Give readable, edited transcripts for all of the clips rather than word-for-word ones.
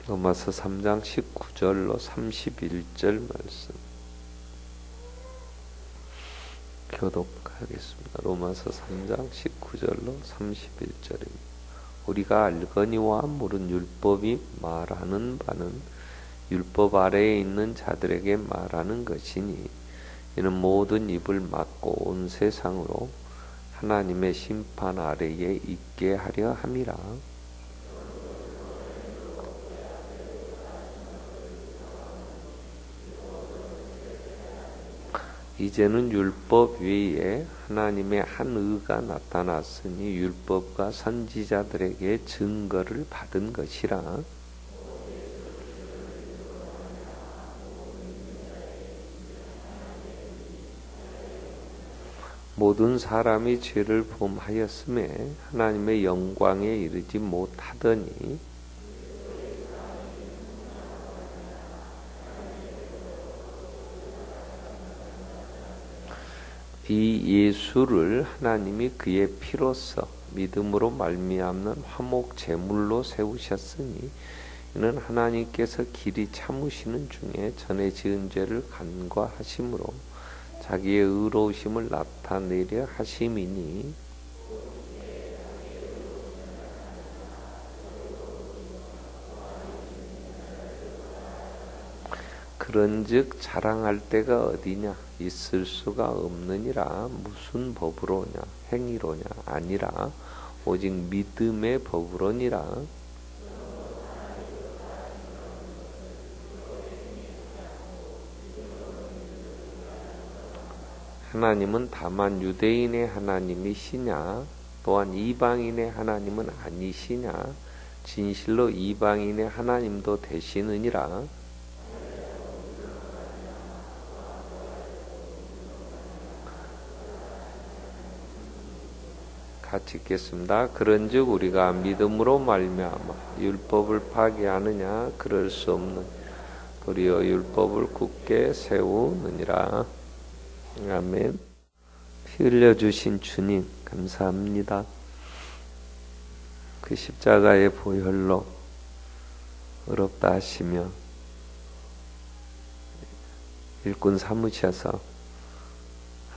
로마서 3장 19절로 31절 말씀 교독하겠습니다. 로마서 3장 19절로 31절입니다. 우리가 알거니와 물은 율법이 말하는 바는 율법 아래에 있는 자들에게 말하는 것이니 이는 모든 입을 막고 온 세상으로 하나님의 심판 아래에 있게 하려 함이라. 이제는 율법 외에 하나님의 한 의가 나타났으니 율법과 선지자들에게 증거를 받은 것이라. 모든 사람이 죄를 범하였음에 하나님의 영광에 이르지 못하더니 이 예수를 하나님이 그의 피로써 믿음으로 말미암는 화목 제물로 세우셨으니 이는 하나님께서 길이 참으시는 중에 전에 지은 죄를 간과하심으로 자기의 의로우심을 나타내려 하심이니 그런즉 자랑할 데가 어디냐 있을 수가 없느니라. 무슨 법으로냐 행위로냐 아니라 오직 믿음의 법으로니라. 하나님은 다만 유대인의 하나님이시냐 또한 이방인의 하나님은 아니시냐 진실로 이방인의 하나님도 되시느니라. 같이 읽겠습니다. 그런즉 우리가 믿음으로 말미암아 율법을 파괴하느냐 그럴 수 없는 도리어 율법을 굳게 세우느니라. 아멘. 피 흘려주신 주님 감사합니다. 그 십자가의 보혈로 의롭다 하시며 일꾼 삼으셔서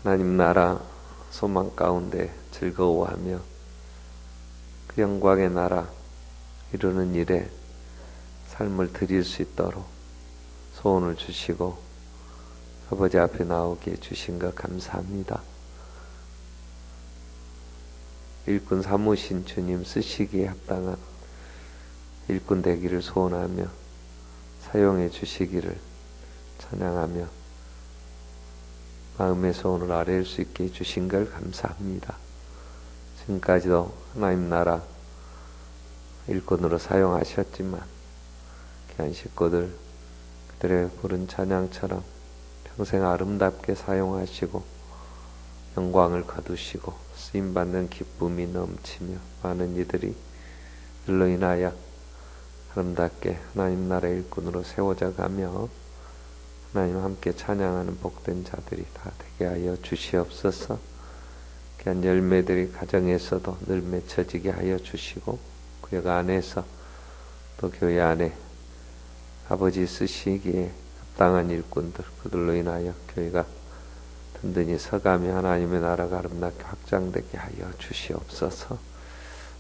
하나님 나라 소망 가운데 즐거워하며 그 영광의 나라 이루는 일에 삶을 드릴 수 있도록 소원을 주시고 아버지 앞에 나오게 해주신 것 감사합니다. 일꾼 삼으신 주님 쓰시기에 합당한 일꾼 되기를 소원하며 사용해 주시기를 찬양하며 마음의 소원을 아뢰일 수 있게 해주신 걸 감사합니다. 지금까지도 하나님 나라 일꾼으로 사용하셨지만 귀한 식구들 그들의 부른 찬양처럼 평생 아름답게 사용하시고 영광을 거두시고 쓰임받는 기쁨이 넘치며 많은 이들이 들로 인하여 아름답게 하나님 나라의 일꾼으로 세워져 가며 하나님 함께 찬양하는 복된 자들이 다 되게 하여 주시옵소서. 귀한 열매들이 가정에서도 늘 맺혀지게 하여 주시고 구역 안에서 또 교회 안에 아버지 쓰시기에 합당한 일꾼들 그들로 인하여 교회가 든든히 서가며 하나님의 나라가 아름답게 확장되게 하여 주시옵소서.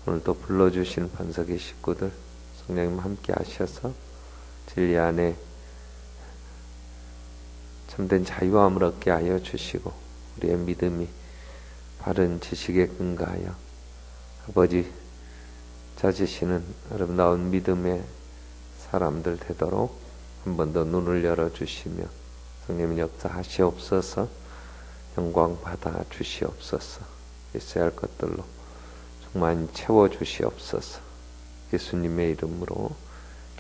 오늘도 불러주신 반석의 식구들 성령님 함께 하셔서 진리 안에 참된 자유함을 얻게 하여 주시고 우리의 믿음이 바른 지식에 근거하여 아버지 찾으시는 아름다운 믿음의 사람들 되도록 한 번 더 눈을 열어주시며 성령님 역사하시옵소서. 영광 받아 주시옵소서. 있어야 할 것들로 정말 채워주시옵소서. 예수님의 이름으로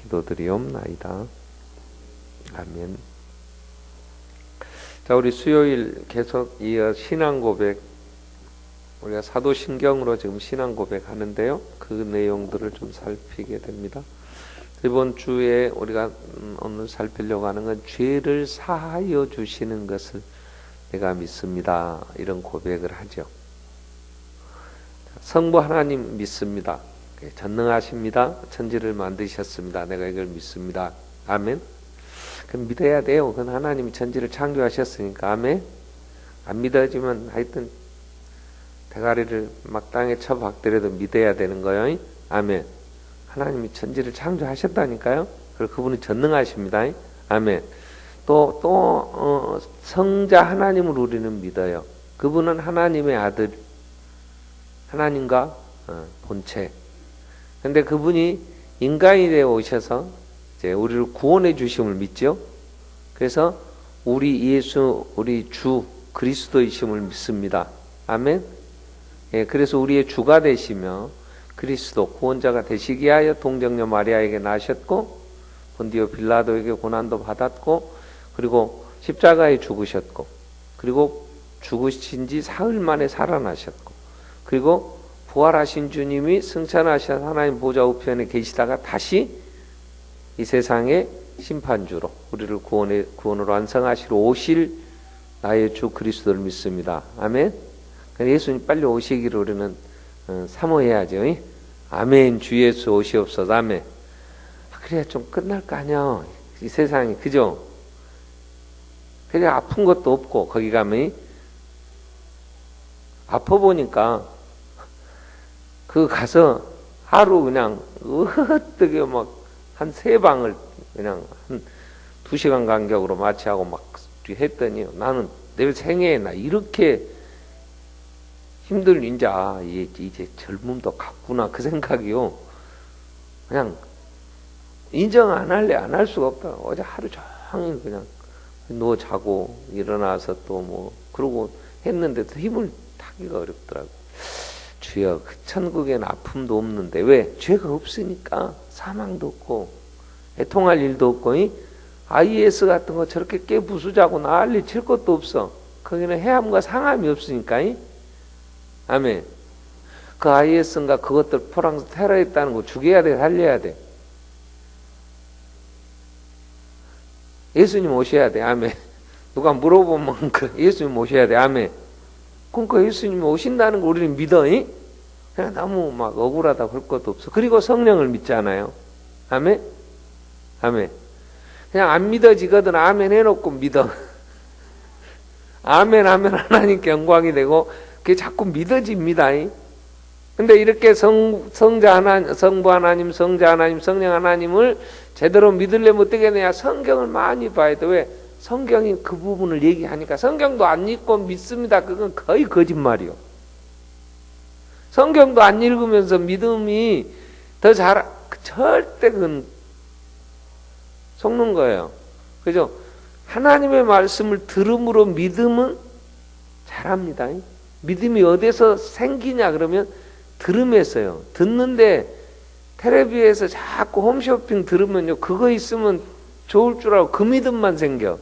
기도드리옵나이다. 아멘. 자, 우리 수요일 계속 이어 신앙 고백, 우리가 사도신경으로 지금 신앙 고백 하는데요. 그 내용들을 좀 살피게 됩니다. 이번 주에 우리가 오늘 살피려고 하는 건 죄를 사하여 주시는 것을 내가 믿습니다. 이런 고백을 하죠. 성부 하나님 믿습니다. 전능하십니다. 천지를 만드셨습니다. 내가 이걸 믿습니다. 아멘. 그럼 믿어야 돼요. 그건 하나님이 천지를 창조하셨으니까. 아멘. 안 믿어지면 하여튼 대가리를 막 땅에 쳐박더라도 믿어야 되는 거예요. 아멘. 하나님이 천지를 창조하셨다니까요. 그리고 그분이 전능하십니다. 아멘. 또 성자 하나님을 우리는 믿어요. 그분은 하나님의 아들, 하나님과 본체. 근데 그분이 인간이 되어 오셔서 이제 우리를 구원해 주심을 믿죠. 그래서 우리 주 그리스도이심을 믿습니다. 아멘. 예, 그래서 우리의 주가 되시며 그리스도 구원자가 되시기 위하여 동정녀 마리아에게 나셨고 본디오 빌라도에게 고난도 받았고 그리고 십자가에 죽으셨고 그리고 죽으신 지 사흘 만에 살아나셨고 그리고 부활하신 주님이 승천하신 하나님 보좌 우편에 계시다가 다시 이 세상의 심판주로 우리를 구원으로 완성하시러 오실 나의 주 그리스도를 믿습니다. 아멘. 예수님 빨리 오시기를 우리는 사모해야죠. 아멘. 주 예수 오시옵소서. 아멘. 그래야 좀 끝날 거 아니야. 이 세상이. 그죠? 그래 아픈 것도 없고 거기 가면 아파 보니까 그 가서 하루 그냥 어떻게 막 한 3방을 그냥 한 2시간 간격으로 마취하고 막 했더니 나는 내 생애에 나 이렇게 힘들 이제 젊음도 갔구나 그 생각이요. 그냥 인정 안 할래 안 할 수가 없다. 어제 하루 종일 그냥 누워 자고 일어나서 또 그러고 했는데도 힘을 타기가 어렵더라고. 주여 그 천국에는 아픔도 없는데 왜? 죄가 없으니까 사망도 없고 애통할 일도 없고 IS 같은 거 저렇게 깨부수자고 난리 칠 것도 없어. 거기는 해함과 상함이 없으니까. 아멘. 그 IS인가 그것들 프랑스 테러했다는 거 죽여야 돼 살려야 돼. 예수님 오셔야 돼. 아멘. 누가 물어보면 예수님 오셔야 돼. 아멘. 그러니까 예수님이 오신다는 거 우리는 믿어. 그냥 너무 막 억울하다고 할 것도 없어. 그리고 성령을 믿잖아요. 아멘. 아멘. 그냥 안 믿어지거든. 아멘 해놓고 믿어. 아멘 하면 하나님께 영광이 되고 그게 자꾸 믿어집니다. 근데 이렇게 성부 하나님, 성자 하나님, 성령 하나님을 제대로 믿으려면 어떻게 되냐? 성경을 많이 봐야 돼. 왜? 성경이 그 부분을 얘기하니까. 성경도 안 읽고 믿습니다. 그건 거의 거짓말이요. 성경도 안 읽으면서 믿음이 더 절대 그건 속는 거예요. 그죠? 하나님의 말씀을 들음으로 믿음은 잘합니다. 믿음이 어디서 생기냐 그러면 들음에서요. 듣는데 텔레비에서 자꾸 홈쇼핑 들으면요. 그거 있으면 좋을 줄 알고 그 믿음만 생겨.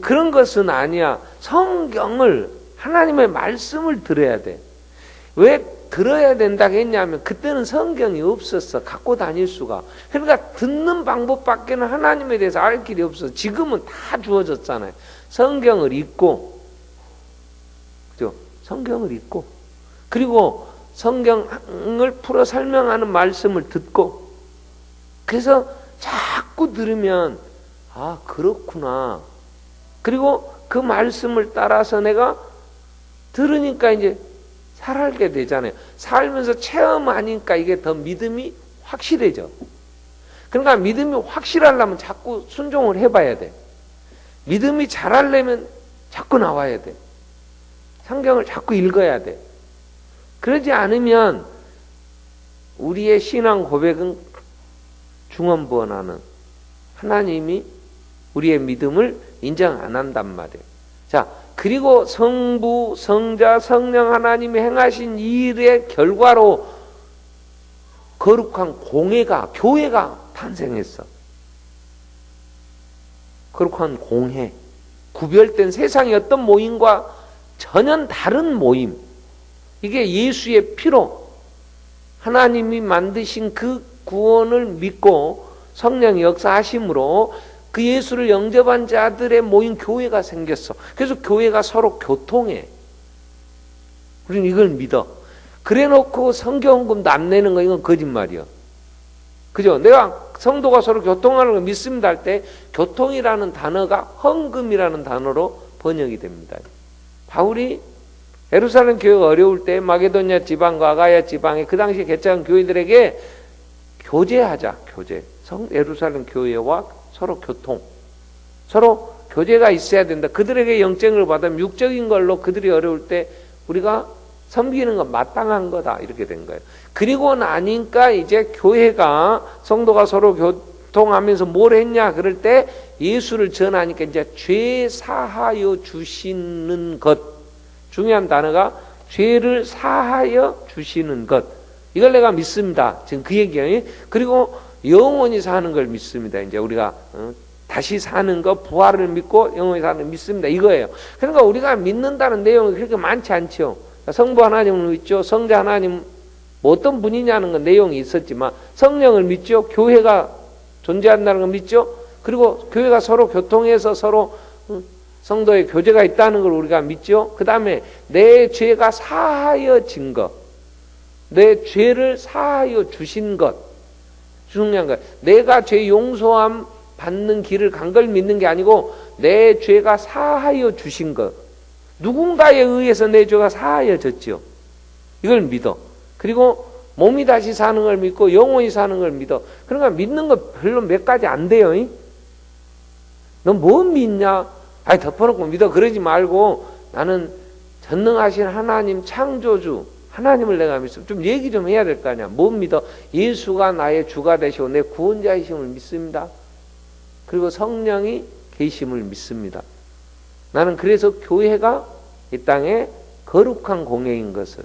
그런 것은 아니야. 성경을 하나님의 말씀을 들어야 돼. 왜 들어야 된다고 했냐면 그때는 성경이 없었어. 갖고 다닐 수가. 그러니까 듣는 방법밖에는 하나님에 대해서 알 길이 없어. 지금은 다 주어졌잖아요. 성경을 읽고 그죠? 성경을 읽고 그리고 성경을 풀어 설명하는 말씀을 듣고 그래서 자꾸 들으면 아 그렇구나. 그리고 그 말씀을 따라서 내가 들으니까 이제 살게 되잖아요. 살면서 체험하니까 이게 더 믿음이 확실해져. 그러니까 믿음이 확실하려면 자꾸 순종을 해봐야 돼. 믿음이 잘하려면 자꾸 나와야 돼. 성경을 자꾸 읽어야 돼. 그러지 않으면 우리의 신앙 고백은 중언부언하는 하나님이 우리의 믿음을 인정 안 한단 말이에요. 자, 그리고 성부, 성자, 성령 하나님이 행하신 일의 결과로 거룩한 교회가 탄생했어. 거룩한 공회. 구별된 세상의 어떤 모임과 전혀 다른 모임. 이게 예수의 피로 하나님이 만드신 그 구원을 믿고 성령의 역사하심으로 그 예수를 영접한 자들의 모인 교회가 생겼어. 그래서 교회가 서로 교통해. 우리는 이걸 믿어. 그래 놓고 성경금도 안 내는 거 이건 거짓말이야. 그죠? 내가 성도가 서로 교통하는 걸 믿습니다 할 때 교통이라는 단어가 헌금이라는 단어로 번역이 됩니다. 바울이 예루살렘 교회가 어려울 때 마게도냐 지방과 아가야 지방에 그 당시에 개척한 교회들에게 교제하자. 교제. 예루살렘 교회와 서로 교통. 서로 교제가 있어야 된다. 그들에게 영쟁을 받으면 육적인 걸로 그들이 어려울 때 우리가 섬기는 건 마땅한 거다. 이렇게 된 거예요. 그리고 나니까 이제 교회가 성도가 서로 교통하면서 뭘 했냐 그럴 때 예수를 전하니까 이제 죄 사하여 주시는 것. 중요한 단어가 죄를 사하여 주시는 것. 이걸 내가 믿습니다. 지금 그 얘기예요. 그리고 영원히 사는 걸 믿습니다. 이제 우리가 다시 사는 거, 부활을 믿고 영원히 사는 걸 믿습니다. 이거예요. 그러니까 우리가 믿는다는 내용이 그렇게 많지 않죠. 성부 하나님을 믿죠. 성자 하나님 뭐 어떤 분이냐는 건 내용이 있었지만 성령을 믿죠. 교회가 존재한다는 걸 믿죠. 그리고 교회가 서로 교통해서 서로 성도의 교제가 있다는 걸 우리가 믿죠. 그 다음에 내 죄가 사하여진 것, 내 죄를 사하여 주신 것, 중요한 것. 내가 죄 용서함 받는 길을 간 걸 믿는 게 아니고 내 죄가 사하여 주신 것. 누군가에 의해서 내 죄가 사하여졌죠. 이걸 믿어. 그리고 몸이 다시 사는 걸 믿고 영원히 사는 걸 믿어. 그러니까 믿는 거 별로 몇 가지 안 돼요. 너 뭐 믿냐? 아이 덮어놓고 믿어. 그러지 말고 나는 전능하신 하나님 창조주 하나님을 내가 믿어. 좀 얘기 좀 해야 될 거 아니야. 뭐 믿어? 예수가 나의 주가 되시고 내 구원자이심을 믿습니다. 그리고 성령이 계심을 믿습니다. 나는 그래서 교회가 이 땅에 거룩한 공예인 것을,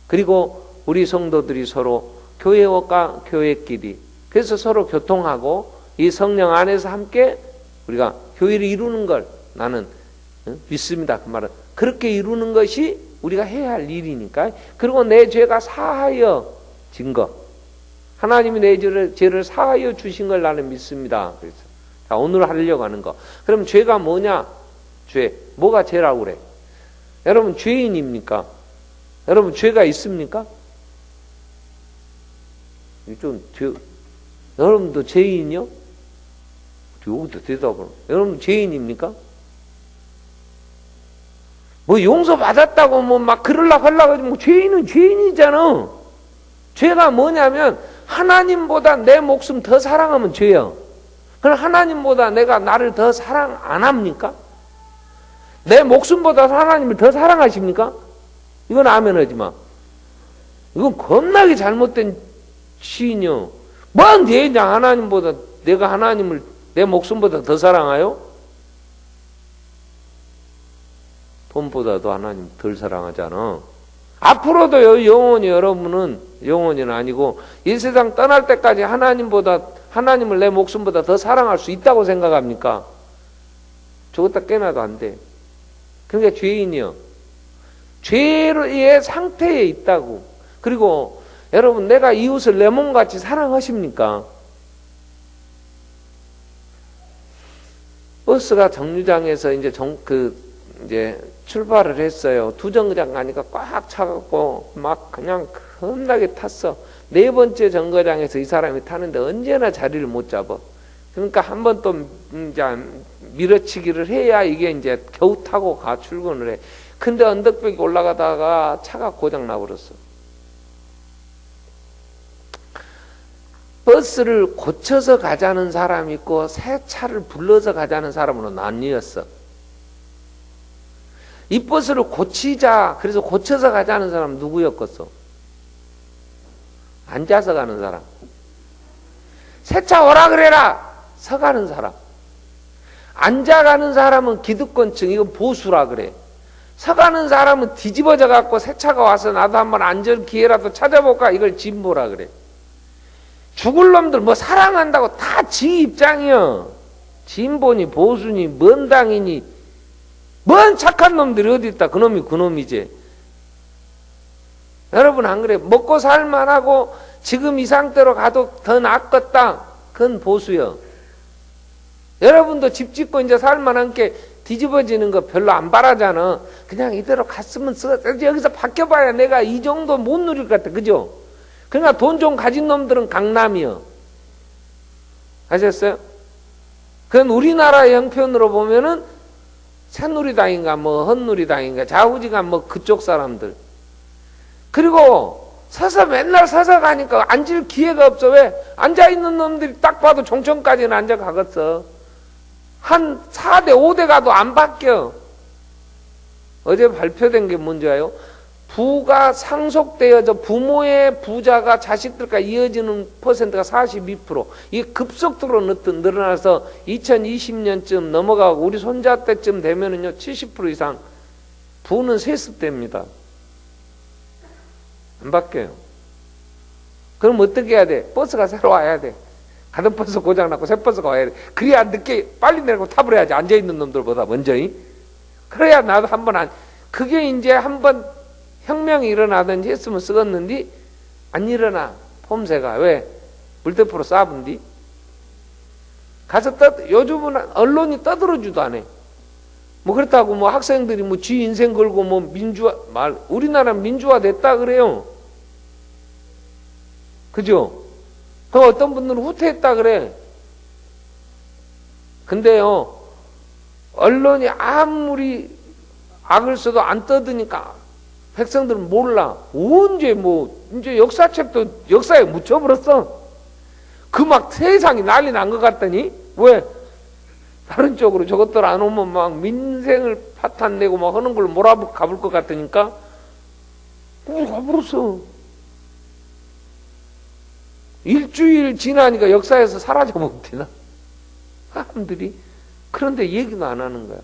그리고 우리 성도들이 서로 교회와 교회끼리 그래서 서로 교통하고 이 성령 안에서 함께 우리가 교회를 이루는 걸 나는 믿습니다. 그 말은 그렇게 이루는 것이 우리가 해야 할 일이니까. 그리고 내 죄가 사하여진 것, 하나님이 내 죄를 사하여 주신 걸 나는 믿습니다. 그래서 자, 오늘 하려고 하는 거. 그럼 죄가 뭐냐? 죄. 뭐가 죄라고 그래? 여러분 죄인입니까? 여러분 죄가 있습니까? 여러분도 죄인이요? 여기도 대답을. 여러분 죄인입니까? 뭐 용서받았다고 뭐 막 그러려고 하려고 뭐 죄인은 죄인이잖아. 죄가 뭐냐면 하나님보다 내 목숨 더 사랑하면 죄야. 그럼 하나님보다 내가 나를 더 사랑 안 합니까? 내 목숨보다 하나님을 더 사랑하십니까? 이건 아멘 하지 마. 이건 겁나게 잘못된 시인이요. 뭔 죄냐? 하나님보다 내가 하나님을 내 목숨보다 더 사랑하요? 돈보다도 하나님 덜 사랑하잖아. 앞으로도 영원히 여러분은 영원히는 아니고 이 세상 떠날 때까지 하나님을 내 목숨보다 더 사랑할 수 있다고 생각합니까? 저것다 깨나도 안 돼. 그러니까 죄인이요. 죄의 상태에 있다고. 그리고 여러분 내가 이웃을 내 몸같이 사랑하십니까? 버스가 정류장에서 이제 출발을 했어요. 두 정거장 가니까 꽉 차갖고 막 그냥 겁나게 탔어. 네 번째 정거장에서 이 사람이 타는데 언제나 자리를 못 잡아. 그러니까 한 번 또 이제 밀어치기를 해야 이게 이제 겨우 타고 출근을 해. 근데 언덕벽에 올라가다가 차가 고장 나버렸어. 버스를 고쳐서 가자는 사람이 있고 새 차를 불러서 가자는 사람으로 나뉘었어. 이 버스를 고치자, 그래서 고쳐서 가자는 사람은 누구였겠어? 앉아서 가는 사람. 새 차 오라 그래라! 서 가는 사람. 앉아가는 사람은 기득권층, 이건 보수라 그래. 서 가는 사람은 뒤집어져 갖고 새 차가 와서 나도 한번 앉을 기회라도 찾아볼까? 이걸 진보라 그래. 죽을 놈들 뭐 사랑한다고 다 지 입장이여. 진보니 보수니 뭔 당이니 뭔 착한 놈들이 어디 있다. 그놈이 그놈이지. 여러분 안 그래? 먹고 살만하고 지금 이 상태로 가도 더 낫겠다. 그건 보수여. 여러분도 집 짓고 이제 살만한 게 뒤집어지는 거 별로 안 바라잖아. 그냥 이대로 갔으면 여기서 바뀌어봐야 내가 이 정도 못 누릴 것 같아. 그죠? 그러니까 돈 좀 가진 놈들은 강남이요. 아셨어요? 그건 우리나라의 형편으로 보면은 새누리당인가 뭐 헛누리당인가 좌우지간 뭐 그쪽 사람들. 그리고 서서 맨날 서서 가니까 앉을 기회가 없어. 왜? 앉아있는 놈들이 딱 봐도 종천까지는 앉아가겠어. 한 4대 5대 가도 안 바뀌어. 어제 발표된 게 뭔지 알아요? 부가 상속되어져 부모의 부자가 자식들과 이어지는 퍼센트가 42%. 이게 급속도로 늘어나서 2020년쯤 넘어가고 우리 손자 때쯤 되면은요 70% 이상 부는 세습됩니다. 안 바뀌어요. 그럼 어떻게 해야 돼? 버스가 새로 와야 돼. 가던 버스 고장났고 새 버스가 와야 돼. 그래야 늦게 빨리 내리고 타버려야지. 앉아있는 놈들보다 먼저. 그래야 나도 한번 그게 이제 한번 혁명이 일어나든지 했으면 쓰겠는데 안 일어나. 폼새가. 왜? 물대포로 쏴본디. 가서 요즘은 언론이 떠들어주도 안 해. 뭐 그렇다고 뭐 학생들이 뭐 지 인생 걸고 뭐 우리나라 민주화 됐다 그래요. 그죠? 그 어떤 분들은 후퇴했다 그래. 근데요, 언론이 아무리 악을 써도 안 떠드니까 백성들은 몰라. 언제 이제 역사책도 역사에 묻혀버렸어. 그 막 세상이 난리 난 것 같더니, 왜? 다른 쪽으로 저것들 안 오면 막 민생을 파탄내고 막 하는 걸 몰아가볼 것 같으니까, 가버렸어. 일주일 지나니까 역사에서 사라져버리나? 사람들이. 그런데 얘기도 안 하는 거야.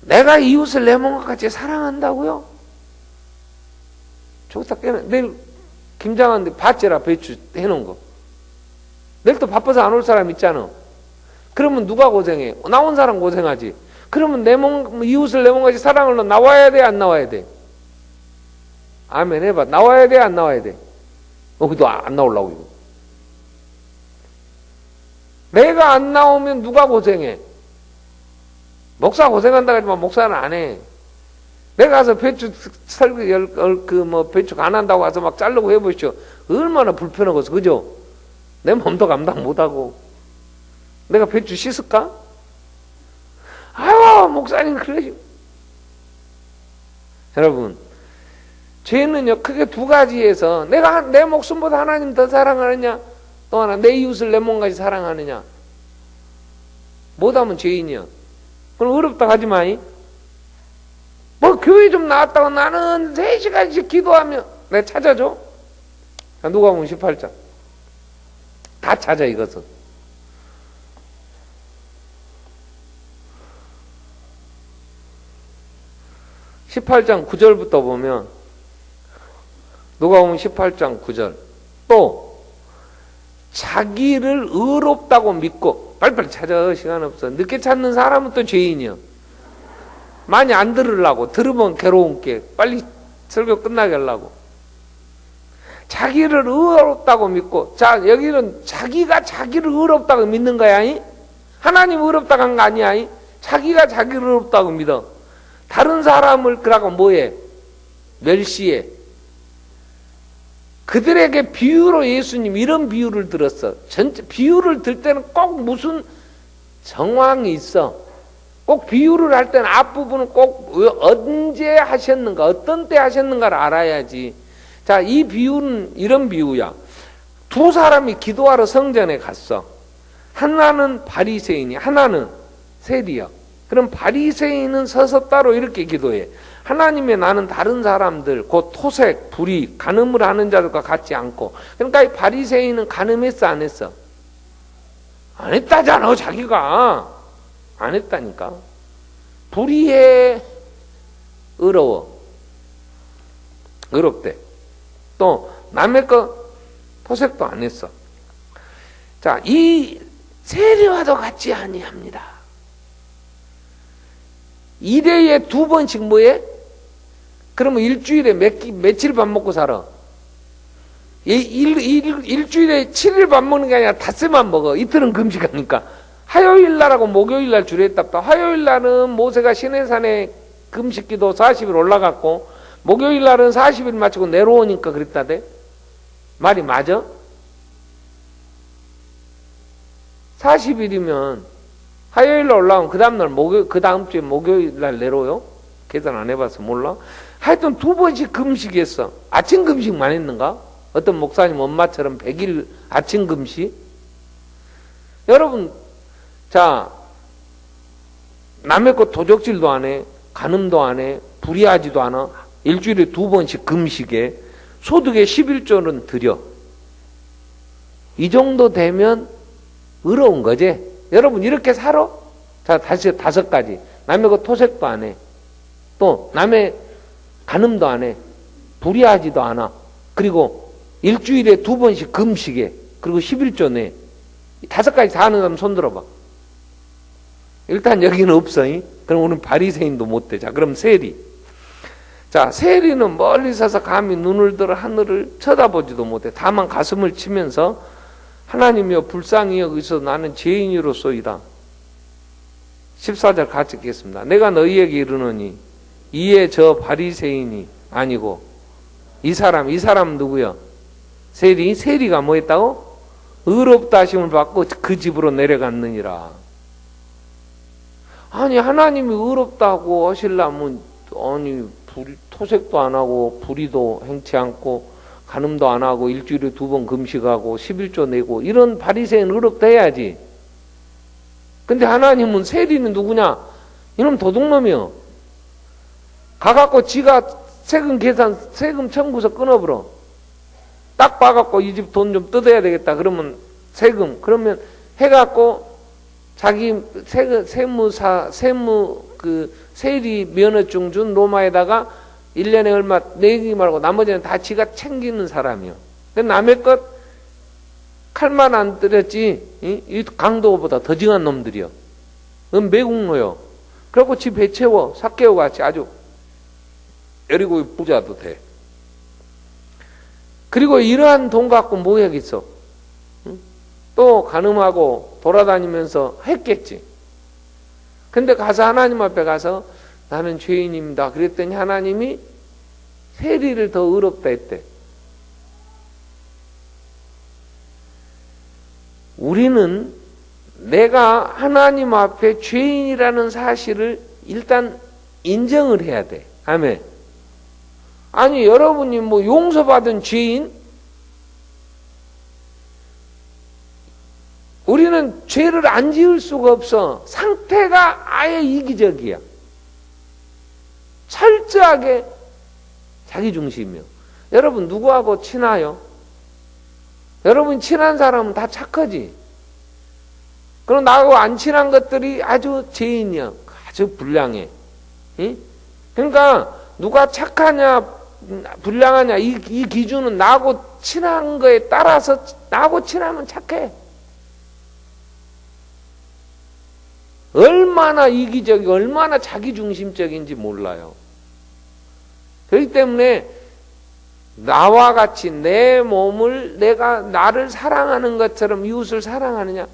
내가 이웃을 내 몸과 같이 사랑한다고요? 저기다 깨는, 내일 김장하는데 밭지라 배추 해놓은 거. 내일 또 바빠서 안 올 사람 있잖아. 그러면 누가 고생해? 나온 사람 고생하지. 그러면 이웃을 내 몸같이 사랑을 나와야 돼, 안 나와야 돼? 아멘 해봐. 나와야 돼, 안 나와야 돼? 그래도 안 나오려고, 이거. 내가 안 나오면 누가 고생해? 목사 고생한다 하지만 목사는 안 해. 내가 가서 배추 배추 안 한다고 가서 막 자르고 해보시죠. 얼마나 불편하고, 그죠? 내 몸도 감당 못하고. 내가 배추 씻을까? 아유, 목사님, 그러시. 여러분, 죄는요, 크게 두 가지에서 내가 내 목숨보다 하나님 더 사랑하느냐, 또 하나, 내 이웃을 내 몸같이 사랑하느냐. 못하면 죄인이야. 그럼 어렵다 하지 마이. 뭐, 교회 좀 나왔다고 나는 3시간씩 기도하며, 내가 찾아줘? 누가 보면 18장. 다 찾아, 이것은. (18장 9절부터) 보면 누가 보면 18장 9절 또 자기를 의롭다고 믿고 빨리빨리 찾아. 시간 없어. 늦게 찾는 사람은 또 죄인이야. 많이 안 들으려고. 들으면 괴로운 게 빨리 설교 끝나게 하려고. 자기를 의롭다고 믿고. 자, 여기는 자기가 자기를 의롭다고 믿는 거야. 하나님 의롭다고 한 거 아니야. 자기가 자기를 의롭다고 믿어. 다른 사람을 그러고 뭐해? 멸시해. 그들에게 비유로 예수님 이런 비유를 들었어. 비유를 들 때는 꼭 무슨 정황이 있어. 꼭 비유를 할 때는 앞부분은 꼭 언제 하셨는가, 어떤 때 하셨는가를 알아야지. 자, 이 비유는 이런 비유야. 두 사람이 기도하러 성전에 갔어. 하나는 바리새인이, 하나는 세리야. 그럼 바리새인은 서서 따로 이렇게 기도해. 하나님의 나는 다른 사람들, 곧 토색, 불의, 간음을 하는 자들과 같지 않고. 그러니까 이 바리새인은 간음했어, 안 했어? 안 했다잖아, 자기가. 안 했다니까. 불의해, 의로워. 의롭대. 또 남의 거 토색도 안 했어. 자, 이 세리와도 같지 아니합니다. 일회에 2번씩 뭐해? 그러면 일주일에 며칠 밥 먹고 살아? 일주일에 7일 밥 먹는 게 아니라 닷새만 먹어. 이틀은 금식하니까. 화요일 날하고 목요일 날 주례했답다. 화요일 날은 모세가 시내산에 금식기도 40일 올라갔고 목요일 날은 40일 마치고 내려오니까 그랬다대. 말이 맞아? 40일이면 화요일 날 올라오면 그 다음날 그 다음 주에 목요일 날 내려오요? 계산 안 해봐서 몰라. 하여튼 2번씩 금식했어. 아침 금식만 했는가? 어떤 목사님 엄마처럼 100일 아침 금식? 여러분, 자, 남의 것 도적질도 안 해, 간음도 안 해, 불의하지도 않아. 일주일에 2번씩 금식에 소득의 11조는 드려. 이 정도 되면 의로운 거지. 여러분 이렇게 살아? 자, 다시 5가지. 남의 것 토색도 안 해. 또 남의 간음도 안 해. 불의하지도 않아. 그리고 일주일에 2번씩 금식에. 그리고 11조 내. 5가지 다 하는 사람 손 들어봐. 일단 여기는 없어. 그럼 우리는 바리새인도 못 돼. 자, 그럼 세리. 자, 세리는 멀리 서서 감히 눈을 들어 하늘을 쳐다보지도 못해. 다만 가슴을 치면서 하나님이여 불쌍히 여기서 나는 죄인으로소이다. 14절 같이 읽겠습니다. 내가 너희에게 이르노니 이에 저 바리새인이 아니고 이 사람 누구요? 세리가 뭐 했다고? 의롭다 하심을 받고 그 집으로 내려갔느니라. 아니 하나님이 의롭다고 하시려면 아니 토색도 안 하고 불의도 행치 않고 간음도 안 하고 일주일에 2번 금식하고 11조 내고 이런 바리새인 의롭다 해야지. 근데 하나님은 세리는 누구냐? 이놈 도둑놈이요. 가갖고 지가 세금 청구서 끊어버려. 딱 봐갖고 이 집 돈 좀 뜯어야 되겠다. 그러면 세금. 그러면 해갖고 자기 세리 면허증 준 로마에다가 1년에 얼마 내기 말고 나머지는 다 지가 챙기는 사람이요. 근데 남의 것 칼만 안 때렸지, 이 강도보다 더 징한 놈들이요. 그건 매국노요. 그래갖고 지 배 채워, 삭개오 같이 아주 여리고 부자도 돼. 그리고 이러한 돈 갖고 뭐 하겠어? 또 간음하고 돌아다니면서 했겠지. 근데 가서 하나님 앞에 가서 나는 죄인입니다. 그랬더니 하나님이 세리를 더 의롭다 했대. 우리는 내가 하나님 앞에 죄인이라는 사실을 일단 인정을 해야 돼. 아멘. 아니 여러분이 뭐 용서받은 죄인? 우리는 죄를 안 지을 수가 없어. 상태가 아예 이기적이야. 철저하게 자기중심이요. 여러분 누구하고 친해요? 여러분 친한 사람은 다 착하지. 그럼 나하고 안 친한 것들이 아주 죄인이야. 아주 불량해. 응? 그러니까 누가 착하냐 불량하냐 이 기준은 나하고 친한 거에 따라서 나하고 친하면 착해. 얼마나 이기적이고 얼마나 자기중심적인지 몰라요. 그렇기 때문에 나와 같이 내 몸을 내가 나를 사랑하는 것처럼 이웃을 사랑하느냐?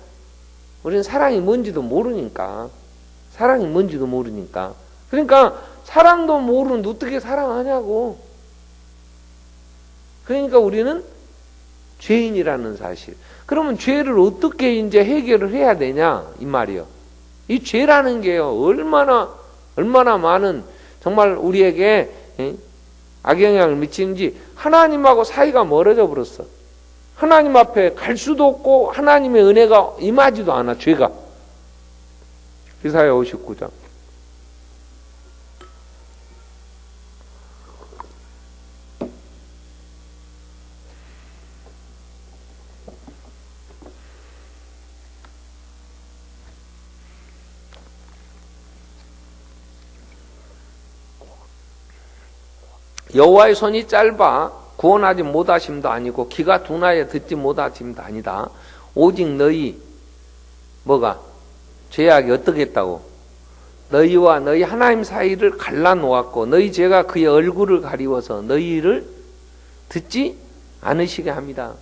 우리는 사랑이 뭔지도 모르니까. 사랑이 뭔지도 모르니까. 그러니까 사랑도 모르는데 어떻게 사랑하냐고. 그러니까 우리는 죄인이라는 사실. 그러면 죄를 어떻게 이제 해결을 해야 되냐? 이 말이요. 이 죄라는 게요, 얼마나 많은, 정말 우리에게 악영향을 미치는지, 하나님하고 사이가 멀어져 버렸어. 하나님 앞에 갈 수도 없고, 하나님의 은혜가 임하지도 않아, 죄가. 이사야 59장. 여호와의 손이 짧아 구원하지 못하심도 아니고 귀가 둔하여 듣지 못하심도 아니다. 오직 너희 뭐가 죄악이 어떻게 했다고? 너희와 너희 하나님 사이를 갈라놓았고 너희 죄가 그의 얼굴을 가리워서 너희를 듣지 않으시게 합니다.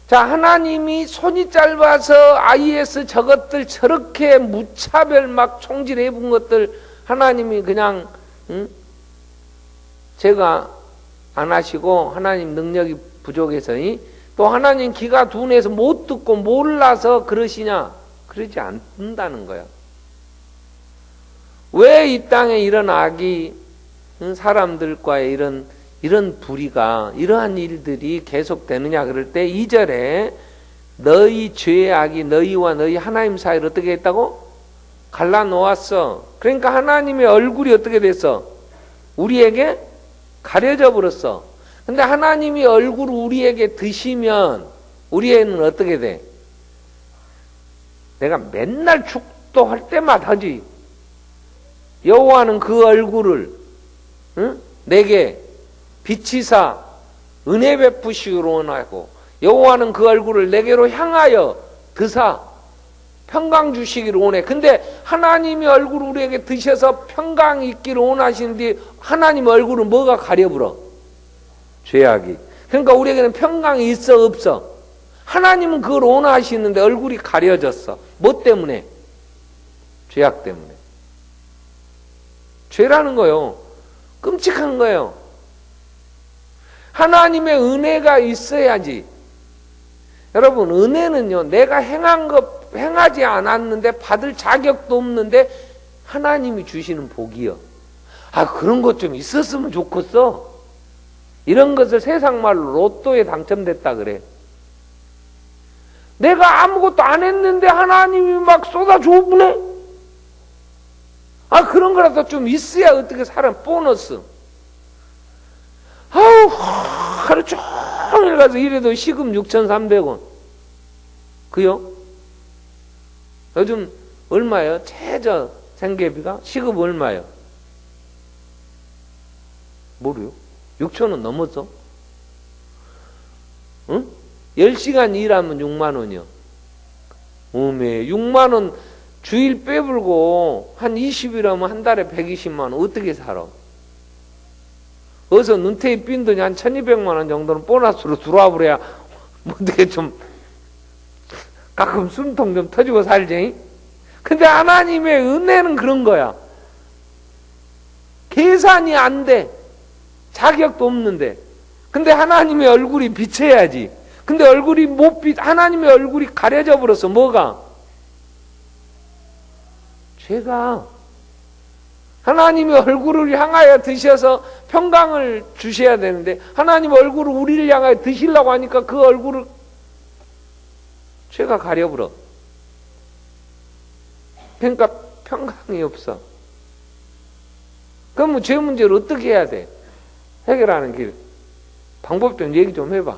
자, 하나님이 손이 짧아서 IS 저것들 저렇게 무차별 막 총질해 본 것들 하나님이 그냥 제가 안 하시고 하나님 능력이 부족해서 또 하나님 귀가 둔해서 못 듣고 몰라서 그러시냐? 그러지 않는다는 거야. 왜 이 땅에 이런 악이 사람들과의 이런 불의가 이러한 일들이 계속되느냐 그럴 때 2절에 너희 죄의 악이 너희와 너희 하나님 사이를 어떻게 했다고? 갈라놓았어. 그러니까 하나님의 얼굴이 어떻게 됐어? 우리에게 가려져 버렸어. 근데 하나님이 얼굴을 우리에게 드시면 우리에는 어떻게 돼? 내가 맨날 축도할 때마다 하지. 여호와는 그 얼굴을 내게 빛이사 은혜 베푸시기로 원하고 여호와는 그 얼굴을 내게로 향하여 드사 평강 주시기를 원해. 근데 하나님이 얼굴을 우리에게 드셔서 평강이 있기를 원하시는데 하나님 얼굴은 뭐가 가려버려? 죄악이. 그러니까 우리에게는 평강이 있어 없어? 하나님은 그걸 원하시는데 얼굴이 가려졌어. 뭐 때문에? 죄악 때문에. 죄라는 거요. 끔찍한 거예요. 하나님의 은혜가 있어야지. 여러분, 은혜는요, 내가 행하지 않았는데 받을 자격도 없는데 하나님이 주시는 복이요. 아, 그런 것 좀 있었으면 좋겠어. 이런 것을 세상 말로 로또에 당첨됐다 그래. 내가 아무것도 안 했는데 하나님이 막 쏟아줘 보네. 아, 그런 거라도 좀 있어야 어떻게 사람 보너스. 아우, 하루 종일 가서 일해도 시급 6,300원. 그요? 요즘 얼마예요? 최저 생계비가? 시급 얼마예요? 모르요? 6,000원 넘었어? 응? 10시간 일하면 6만원이요. 어메, 6만원 주일 빼불고 한 20일하면 한 달에 120만원. 어떻게 살아? 어서 눈태희 빈돈이 한 1,200만원 정도는 보너스로 들어와 버려야 어떻게 좀 가끔 숨통 좀 터지고 살지. 근데 하나님의 은혜는 그런 거야. 계산이 안 돼. 자격도 없는데. 근데 하나님의 얼굴이 비쳐야지. 근데 얼굴이 못 하나님의 얼굴이 가려져 버렸어. 뭐가? 죄가. 하나님의 얼굴을 향하여 드셔서 평강을 주셔야 되는데 하나님 얼굴을 우리를 향하여 드시려고 하니까 그 얼굴을 죄가 가려버려. 그러니까 평강이 없어. 그럼 죄 문제를 어떻게 해야 돼? 해결하는 길. 방법 좀 얘기 좀 해봐.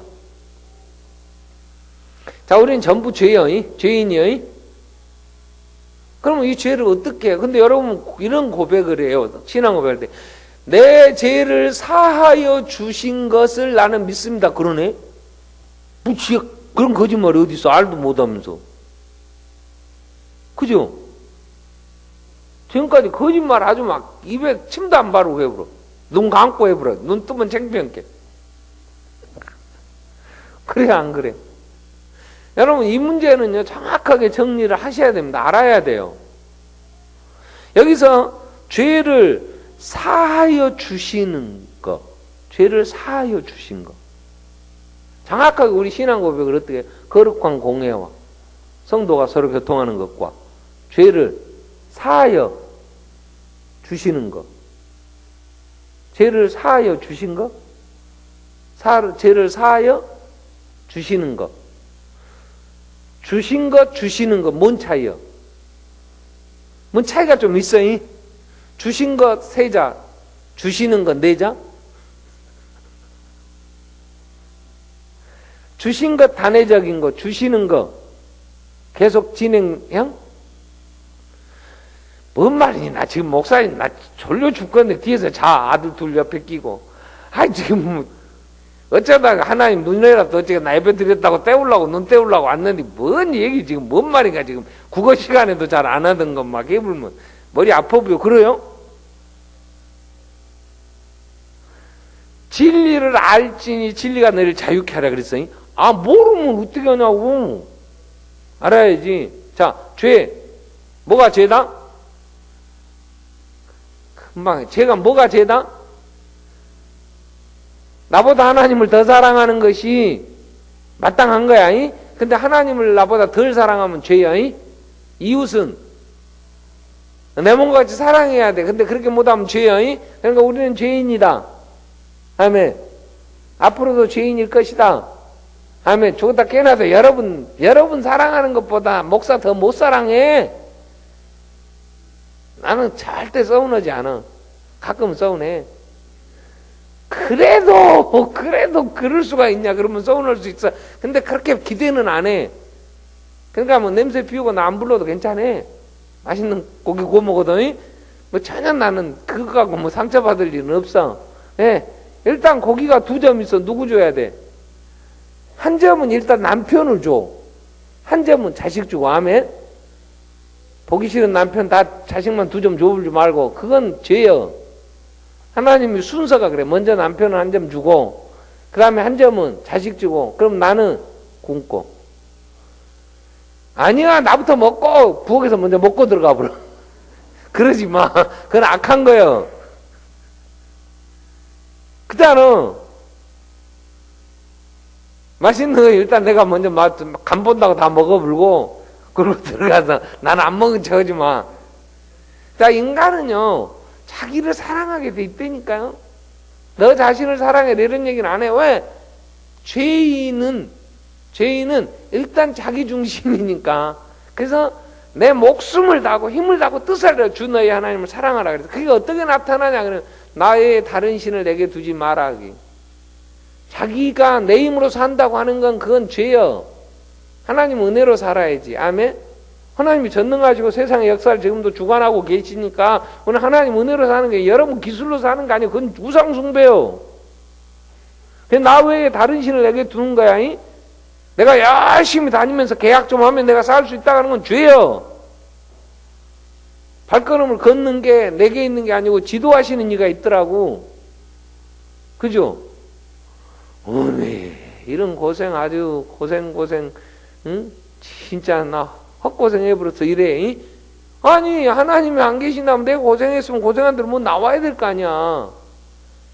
자, 우리는 전부 죄인이요. 그러면 이 죄를 어떻게 해요? 근데 여러분 이런 고백을 해요. 신앙 고백할 때. 내 죄를 사하여 주신 것을 나는 믿습니다. 그러네? 뭐 그런 거짓말이 어디 있어? 알도 못하면서. 그죠? 지금까지 거짓말 아주 막 입에 침도 안 바르고 해버려. 눈 감고 해버려. 눈 뜨면 창피한게. 그래 안 그래? 여러분 이 문제는요 정확하게 정리를 하셔야 됩니다. 알아야 돼요. 여기서 죄를 사하여 주시는 것, 죄를 사하여 주신 것. 정확하게 우리 신앙 고백을 어떻게 거룩한 공예와 성도가 서로 교통하는 것과 죄를 사하여 주시는 것, 죄를 사하여 주신 것, 죄를 사하여 주시는 것, 주신 것, 주시는 것, 뭔 차이요? 뭔 차이가 좀 있어요? 주신 것 세자, 주시는 것 네자? 주신 것 단회적인 것, 주시는 것 계속 진행형? 뭔 말이니? 나 지금 목사님 나 졸려 죽겠는데 뒤에서 자 아들 둘 옆에 끼고 아이 지금 어쩌다가 하나님 눈이라도 어쩌게 나 예배 드렸다고 때우려고 눈 때우려고 왔는데 뭔 얘기 지금 뭔 말인가 지금 국어 시간에도 잘 안 하던 것 막 해불면 머리 아파 보여. 그래요? 진리를 알지니 진리가 너를 자유케 하라 그랬어요. 모르면 어떻게 하냐고. 알아야지. 자, 죄. 뭐가 죄다? 금방, 죄가 뭐가 죄다? 나보다 하나님을 더 사랑하는 것이 마땅한 거야. 이? 근데 하나님을 나보다 덜 사랑하면 죄야. 이? 이웃은 내 몸과 같이 사랑해야 돼. 근데 그렇게 못하면 죄야. 이? 그러니까 우리는 죄인이다. 아멘. 앞으로도 죄인일 것이다. 아멘. 죽었다 깨어나도 여러분 사랑하는 것보다 목사 더 못 사랑해. 나는 절대 서운하지 않아. 가끔 서운해. 그래도 그럴 수가 있냐? 그러면 서운할 수 있어. 근데 그렇게 기대는 안 해. 그러니까 뭐 냄새 피우고 나 안 불러도 괜찮아. 맛있는 고기 구워 먹어도 뭐 전혀 나는 그거 갖고 뭐 상처받을 일은 없어. 예. 일단 고기가 2점 있어. 누구 줘야 돼? 한 점은 일단 남편을 줘. 한 점은 자식 주고. 아멘. 보기 싫은 남편 다 자식만 2점 줘보지 말고. 그건 죄요. 하나님이 순서가 그래. 먼저 남편은 한 점 주고, 그 다음에 한 점은 자식 주고, 그럼 나는 굶고. 아니야, 나부터 먹고, 부엌에서 먼저 먹고 들어가 버려. 그러지 마. 그건 악한 거예요. 그잖아. 맛있는 거 일단 내가 먼저 간 본다고 다 먹어불고, 그러고 들어가서 나는 안 먹은 척 하지 마. 자, 인간은요, 자기를 사랑하게 돼 있다니까요. 너 자신을 사랑해. 이런 얘기는 안 해. 왜? 죄인은 일단 자기 중심이니까. 그래서 내 목숨을 다하고 힘을 다하고 뜻을 다하고 주 너희 하나님을 사랑하라 그래서 그게 어떻게 나타나냐? 그러면 나의 다른 신을 내게 두지 마라. 하기. 자기가 내 힘으로 산다고 하는 건 그건 죄요. 하나님 은혜로 살아야지. 아멘. 하나님이 전능하시고 세상의 역사를 지금도 주관하고 계시니까 오늘 하나님 은혜로 사는 게 여러분 기술로 사는 게 아니에요. 그건 우상숭배요. 나 외에 다른 신을 내게 두는 거야. 이? 내가 열심히 다니면서 계약 좀 하면 내가 살 수 있다고 하는 건 죄요. 발걸음을 걷는 게 내게 있는 게 아니고 지도하시는 이가 있더라고. 그죠? 이런 고생 아주 고생 응? 진짜 나 헛고생해버려서 이래. 아니 하나님이 안 계신다면 내가 고생했으면 고생한 대로 뭐 나와야 될 거 아니야.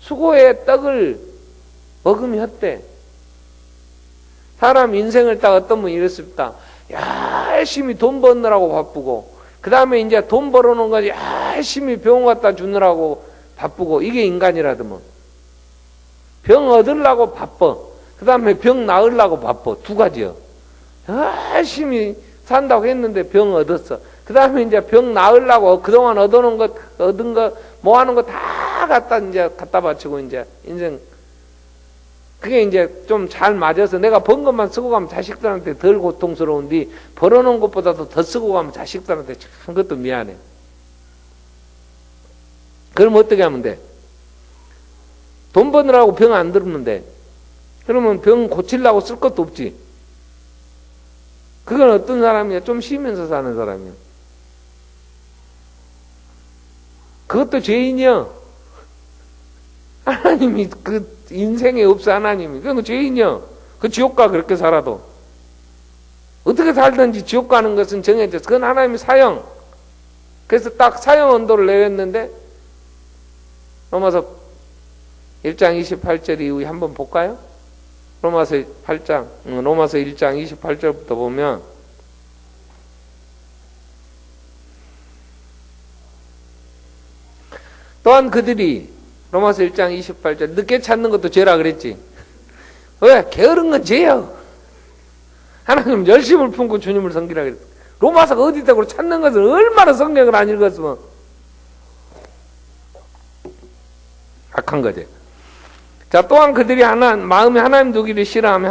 수고의 떡을 먹으면 헛돼. 사람 인생을 딱 어떤 분이 이랬습니다. 열심히 돈 버느라고 바쁘고 그 다음에 이제 돈 벌어놓은 거지 열심히 병원 갖다 주느라고 바쁘고 이게 인간이라더만. 병 얻으려고 바빠. 그 다음에 병 나으려고 바빠. 2가지요. 열심히 산다고 했는데 병 얻었어. 그 다음에 이제 병 나으려고 그동안 얻은 거, 뭐 하는 거 다 갖다 바치고 이제 인생. 그게 이제 좀 잘 맞아서 내가 번 것만 쓰고 가면 자식들한테 덜 고통스러운데 벌어놓은 것보다도 더 쓰고 가면 자식들한테 참 그것도 미안해. 그럼 어떻게 하면 돼? 돈 버느라고 병 안 들으면 돼. 그러면 병 고치려고 쓸 것도 없지. 그건 어떤 사람이야? 좀 쉬면서 사는 사람이야. 그것도 죄인이야. 하나님이 그 인생에 없어. 하나님이. 그건 죄인이야. 그 지옥 가 그렇게 살아도. 어떻게 살든지 지옥 가는 것은 정해졌어. 그건 하나님의 사형. 그래서 딱 사형 언도를 내렸는데 로마서 1장 28절 이후에 한번 볼까요? 로마서 1장 28절부터 보면 또한 그들이 로마서 1장 28절 늦게 찾는 것도 죄라 그랬지. 왜? 게으른 건 죄야. 하나님 열심을 품고 주님을 섬기라 그랬어. 로마서가 어디다고 찾는 것은 얼마나 성경을 안 읽었으면 악한 거지. 자, 또한 그들이 마음에 하나님 두기를 싫어하며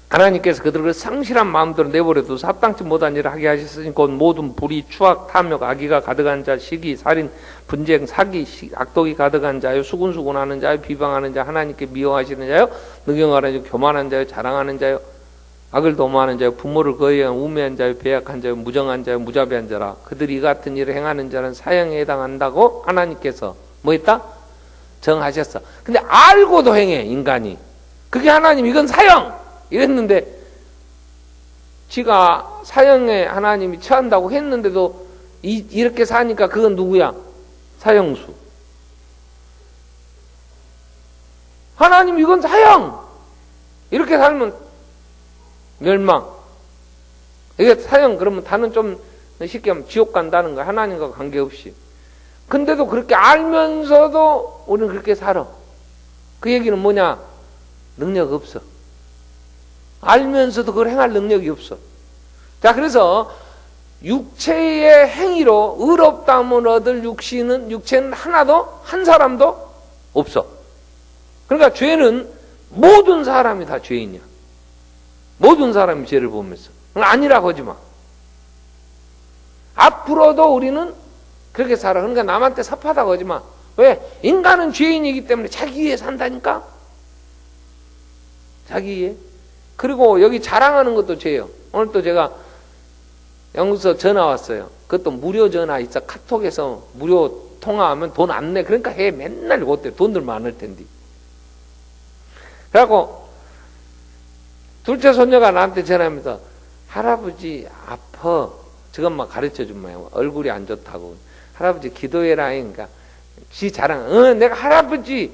하나님께서 그들을 상실한 마음대로 내버려둬 합당치 못한 일을 하게 하셨으니 곧 모든 불의, 추악, 탐욕, 악의가 가득한 자, 시기, 살인, 분쟁, 사기, 악독이 가득한 자요, 수군수군하는 자요, 비방하는 자, 하나님께 미워하시는 자요, 능경하는 자, 교만한 자요, 자랑하는 자요, 악을 도모하는 자요, 부모를 거역한 우매한 자요, 배약한 자요, 무정한 자요, 무자비한 자라. 그들이 이 같은 일을 행하는 자는 사형에 해당한다고 하나님께서 뭐 했다? 정하셨어. 근데 알고도 행해, 인간이. 그게 하나님 이건 사형 이랬는데 지가 사형에 하나님이 처한다고 했는데도 이렇게 사니까 그건 누구야? 사형수. 하나님 이건 사형 이렇게 살면 멸망. 이게 사형 그러면 다는 좀 쉽게 하면 지옥 간다는 거야. 하나님과 관계없이. 근데도 그렇게 알면서도 우리는 그렇게 살아. 그 얘기는 뭐냐? 능력 없어. 알면서도 그걸 행할 능력이 없어. 자, 그래서 육체의 행위로 의롭다함을 얻을 육체는 하나도 한 사람도 없어. 그러니까 죄는 모든 사람이 다 죄인이야. 모든 사람이 죄를 범했어. 아니라고 하지 마. 앞으로도 우리는 그렇게 살아. 그러니까 남한테 섭하다고 하지 마. 왜? 인간은 죄인이기 때문에 자기 위해 산다니까? 자기 위해. 그리고 여기 자랑하는 것도 죄예요. 오늘 또 제가 연구소 전화 왔어요. 그것도 무료 전화 있어. 카톡에서 무료 통화하면 돈 안 내. 그러니까 해 맨날 못돼. 돈들 많을 텐데. 그래갖고 둘째 손녀가 나한테 전화하면서 할아버지 아파. 저것만 가르쳐준 모양. 얼굴이 안 좋다고. 할아버지 기도해라. 그러니까 지 자랑. 내가 할아버지,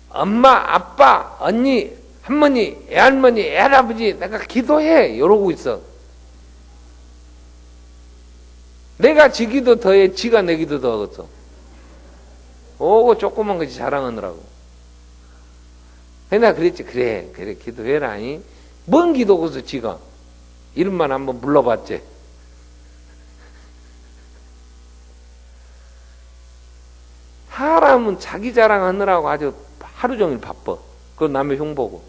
엄마, 아빠, 언니, 할머니, 애할머니, 애할아버지 내가 기도해. 이러고 있어. 내가 지 기도 더해. 지가 내 기도 더 하겠어. 오고 조그만 거지 자랑하느라고. 내가 그랬지. 그래 기도해라. 뭔 기도고서 지가 이름만 한번 불러봤지. 사람은 자기 자랑하느라고 아주 하루 종일 바빠. 그건 남의 흉 보고.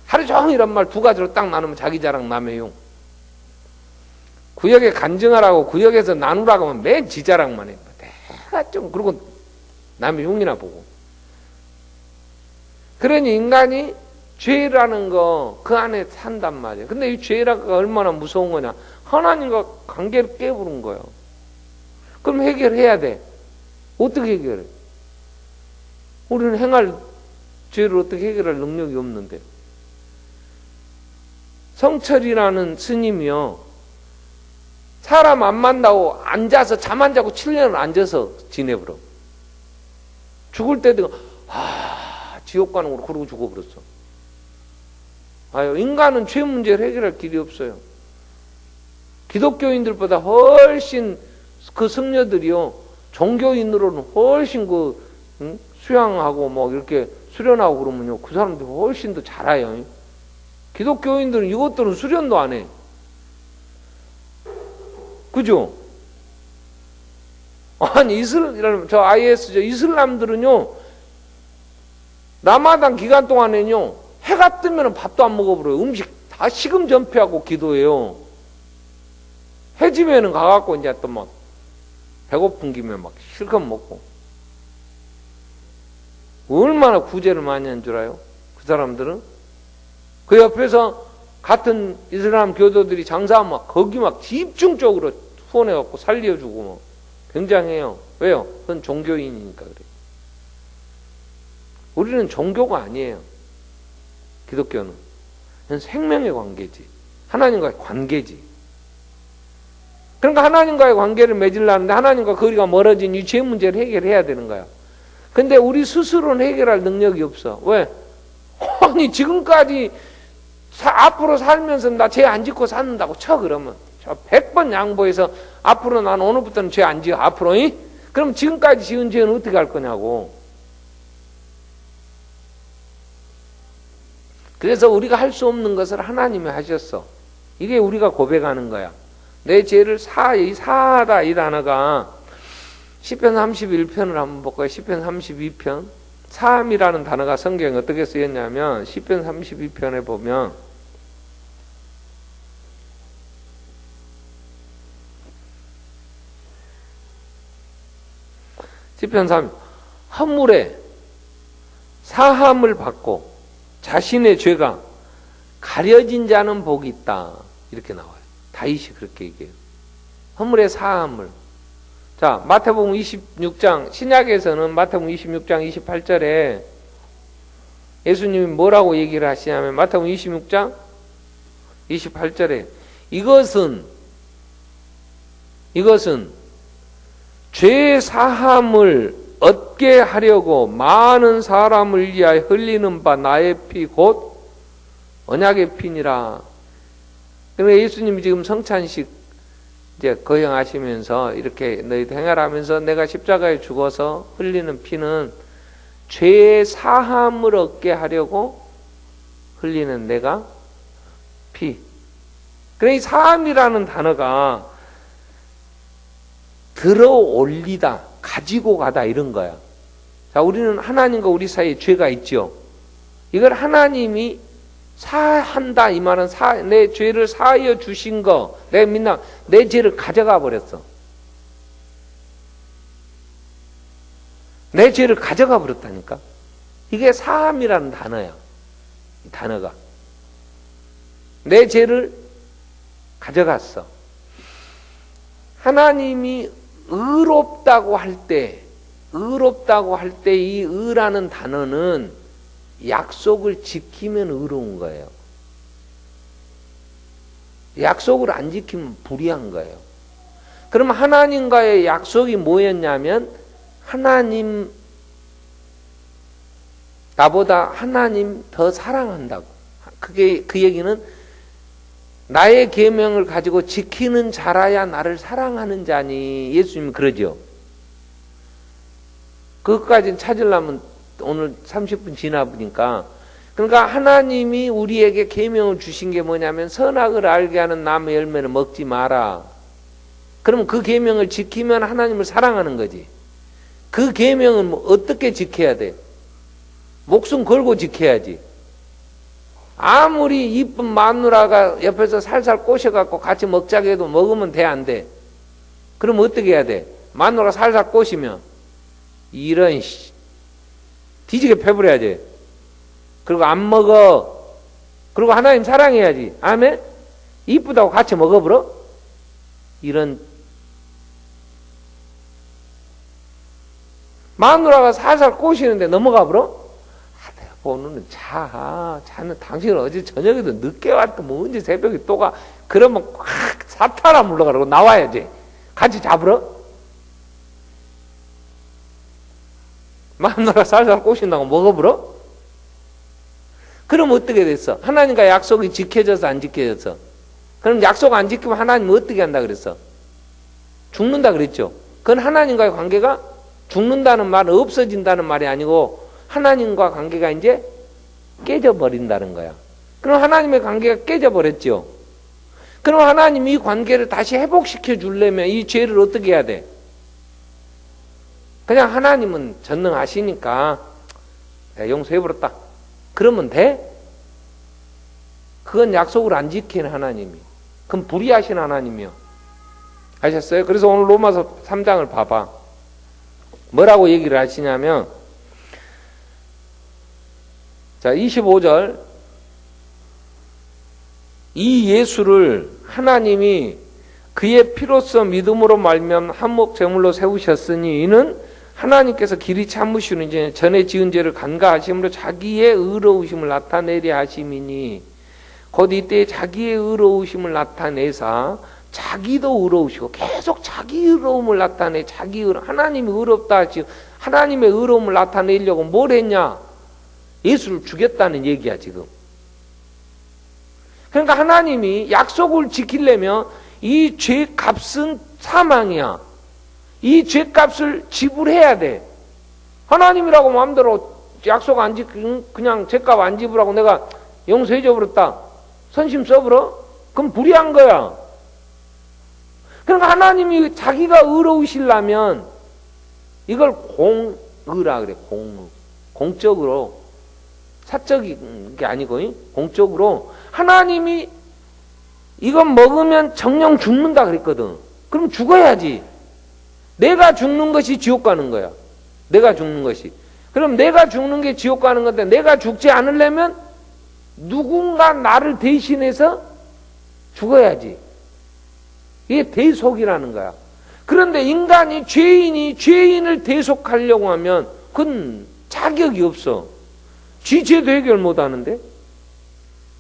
하루 종일 이런 말 두 가지로 딱 나누면 자기 자랑 남의 흉. 구역에 간증하라고 구역에서 나누라고 하면 맨 지 자랑만 해. 내가 좀 그러고 남의 흉이나 보고. 그러니 인간이 죄라는 거 그 안에 산단 말이에요. 근데 이 죄라는 거 얼마나 무서운 거냐. 하나님과 관계를 깨부른 거예요. 그럼 해결해야 돼. 어떻게 해결해? 우리는 행할 죄를 어떻게 해결할 능력이 없는데. 성철이라는 스님이요. 사람 안 만나고 앉아서 잠 안 자고 7년을 앉아서 지내버려. 죽을 때도 지옥 가는 거로 그러고 죽어버렸어. 아유, 인간은 죄 문제를 해결할 길이 없어요. 기독교인들보다 훨씬 그 승려들이요. 종교인으로는 훨씬 수양하고 뭐 이렇게 수련하고 그러면요. 그 사람들이 훨씬 더 잘해요. 기독교인들은 이것들은 수련도 안 해. 그죠? 아니, 저 이슬람들은요, 라마단 기간 동안에는요, 해가 뜨면 밥도 안 먹어버려요. 음식 다 식음 전폐하고 기도해요. 해 지면은 가갖고 이제 또 막, 배고픈 김에 막 실컷 먹고. 얼마나 구제를 많이 한 줄 알아요? 그 사람들은? 그 옆에서 같은 이슬람 교도들이 장사하면 막 거기 막 집중적으로 후원해갖고 살려주고 뭐 굉장해요. 왜요? 그건 종교인이니까 그래요. 우리는 종교가 아니에요. 기독교는. 그건 생명의 관계지. 하나님과의 관계지. 그러니까 하나님과의 관계를 맺으려는데 하나님과 거리가 멀어진 이 죄 문제를 해결해야 되는 거야. 근데 우리 스스로는 해결할 능력이 없어. 왜? 아니 지금까지 앞으로 살면서 나 죄 안 짓고 산다고 쳐 그러면 100번 양보해서 앞으로 난 오늘부터는 죄 안 지어 앞으로 그럼 지금까지 지은 죄는 어떻게 할 거냐고. 그래서 우리가 할 수 없는 것을 하나님이 하셨어. 이게 우리가 고백하는 거야. 내 죄를 사하다 이 단어가 시편 31편을 한번 볼까요? 시편 32편 사함이라는 단어가 성경에 어떻게 쓰였냐면 시편 32편에 보면 시편 3 허물에 사함을 받고 자신의 죄가 가려진 자는 복이 있다 이렇게 나와요. 다윗이 그렇게 얘기해요. 허물의 사함을. 자, 마태복음 26장 신약에서는 마태복음 26장 28절에 예수님이 뭐라고 얘기를 하시냐면 마태복음 26장 28절에 이것은 죄 사함을 얻게 하려고 많은 사람을 위하여 흘리는 바 나의 피 곧 언약의 피니라. 그러니까 예수님이 지금 성찬식 이제 거행하시면서 이렇게 너희들 행하라면서 내가 십자가에 죽어서 흘리는 피는 죄의 사함을 얻게 하려고 흘리는 내가 피. 그러니 사함이라는 단어가 들어 올리다, 가지고 가다 이런 거야. 자, 우리는 하나님과 우리 사이에 죄가 있죠. 이걸 하나님이 사한다 이 말은 내 죄를 사하여 주신 거, 내가 믿나 내 죄를 가져가 버렸어. 내 죄를 가져가 버렸다니까. 이게 사함이라는 단어야. 이 단어가 내 죄를 가져갔어. 하나님이 의롭다고 할 때 이 의라는 단어는 약속을 지키면 의로운 거예요. 약속을 안 지키면 불의한 거예요. 그럼 하나님과의 약속이 뭐였냐면 하나님 나보다 하나님 더 사랑한다고. 그게 그 얘기는 나의 계명을 가지고 지키는 자라야 나를 사랑하는 자니. 예수님이 그러죠. 그것까지는 찾으려면 오늘 30분 지나보니까. 그러니까 하나님이 우리에게 계명을 주신 게 뭐냐면 선악을 알게 하는 나무의 열매는 먹지 마라. 그러면 그 계명을 지키면 하나님을 사랑하는 거지. 그 계명은 뭐 어떻게 지켜야 돼? 목숨 걸고 지켜야지. 아무리 이쁜 마누라가 옆에서 살살 꼬셔갖고 같이 먹자고 해도 먹으면 돼, 안 돼? 그럼 어떻게 해야 돼? 마누라가 살살 꼬시면 이런 뒤지게 패버려야지. 그리고 안 먹어. 그리고 하나님 사랑해야지. 아멘? 이쁘다고 같이 먹어버려? 이런 마누라가 살살 꼬시는데 넘어가 버려? 오늘은 자는 당신은 어제 저녁에도 늦게 왔다 뭐 언제 새벽에 또 가. 그러면 확 사타라 물러가라고 나와야지. 같이 잡으러. 마누라 살살 꼬신다고 먹어버려? 그럼 어떻게 됐어? 하나님과 약속이 지켜져서 안 지켜졌어? 그럼 약속 안 지키면 하나님은 어떻게 한다 그랬어? 죽는다 그랬죠. 그건 하나님과의 관계가 죽는다는 말은 없어진다는 말이 아니고 하나님과 관계가 이제 깨져버린다는 거야. 그럼 하나님의 관계가 깨져버렸죠. 그럼 하나님이 이 관계를 다시 회복시켜 주려면 이 죄를 어떻게 해야 돼? 그냥 하나님은 전능하시니까 용서해버렸다. 그러면 돼? 그건 약속을 안 지키는 하나님이. 그럼 불의하신 하나님이요. 아셨어요? 그래서 오늘 로마서 3장을 봐봐. 뭐라고 얘기를 하시냐면 자, 25절. 이 예수를 하나님이 그의 피로써 믿음으로 말미암아 한몫 제물로 세우셨으니 이는 하나님께서 길이 참으시는 이제 전에 지은 죄를 간과하심으로 자기의 의로우심을 나타내려 하심이니 곧 이때 자기의 의로우심을 나타내사 자기도 의로우시고 계속 자기 의로움을 나타내 하나님이 의롭다 하시고 하나님의 의로움을 나타내려고 뭘 했냐? 예수를 죽였다는 얘기야 지금. 그러니까 하나님이 약속을 지키려면 이 죄값은 사망이야. 이 죄값을 지불해야 돼. 하나님이라고 마음대로 약속 안 지키면 그냥 죄값 안 지불하고 내가 용서해줘 버렸다. 선심 써버려? 그럼 불의한 거야. 그러니까 하나님이 자기가 의로우시려면 이걸 공의라 그래. 공적으로 사적인 게 아니고 공적으로 하나님이 이건 먹으면 정령 죽는다 그랬거든. 그럼 죽어야지. 내가 죽는 것이 지옥 가는 거야. 내가 죽는 것이. 그럼 내가 죽는 게 지옥 가는 건데 내가 죽지 않으려면 누군가 나를 대신해서 죽어야지. 이게 대속이라는 거야. 그런데 인간이 죄인이 죄인을 대속하려고 하면 그건 자격이 없어. 지 죄도 해결 못 하는데?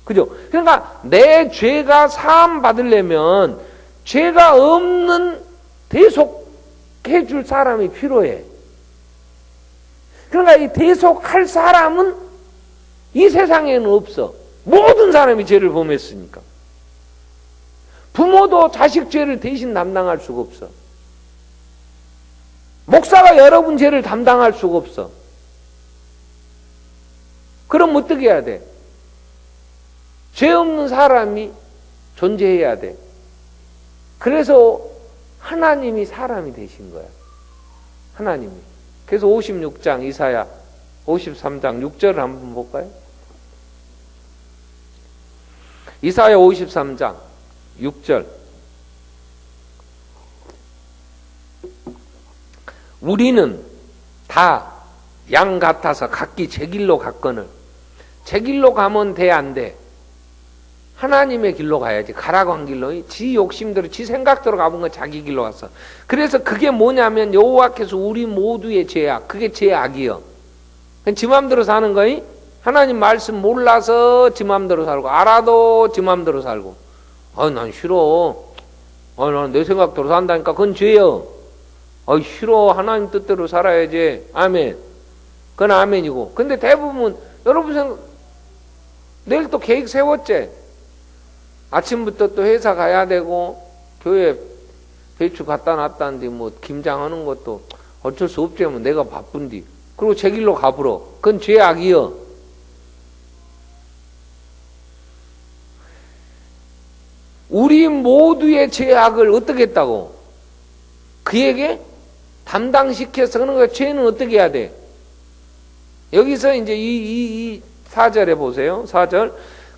그죠? 그러니까 내 죄가 사함 받으려면 죄가 없는 대속해 줄 사람이 필요해. 그러니까 이 대속할 사람은 이 세상에는 없어. 모든 사람이 죄를 범했으니까. 부모도 자식 죄를 대신 담당할 수가 없어. 목사가 여러분 죄를 담당할 수가 없어. 그럼 어떻게 해야 돼? 죄 없는 사람이 존재해야 돼. 그래서 하나님이 사람이 되신 거야. 하나님이. 그래서 56장 이사야 53장 6절을 한번 볼까요? 이사야 53장 6절. 우리는 다 양 같아서 각기 제 길로 갔거늘. 제 길로 가면 돼, 안 돼? 하나님의 길로 가야지. 가라고 한 길로. 지 욕심대로, 지 생각대로 가본 건 자기 길로 갔어. 그래서 그게 뭐냐면 여호와께서 우리 모두의 죄악. 그게 죄악이요. 지 맘대로 사는 거이? 하나님 말씀 몰라서 지 맘대로 살고, 알아도 지 맘대로 살고. 난 싫어. 난 내 생각대로 산다니까. 그건 죄요. 싫어. 하나님 뜻대로 살아야지. 아멘. 그건 아멘이고. 근데 대부분 여러분 생각, 내일 또 계획 세웠지? 아침부터 또 회사 가야 되고, 교회 배추 갖다 놨다는데 뭐 김장하는 것도 어쩔 수 없지. 뭐 내가 바쁜디. 그리고 제 길로 가불어. 그건 죄악이여. 우리 모두의 죄악을 어떻게 했다고? 그에게 담당시켜서 그런 거. 죄는 어떻게 해야 돼? 여기서 이제 이 4절에 보세요. 4절.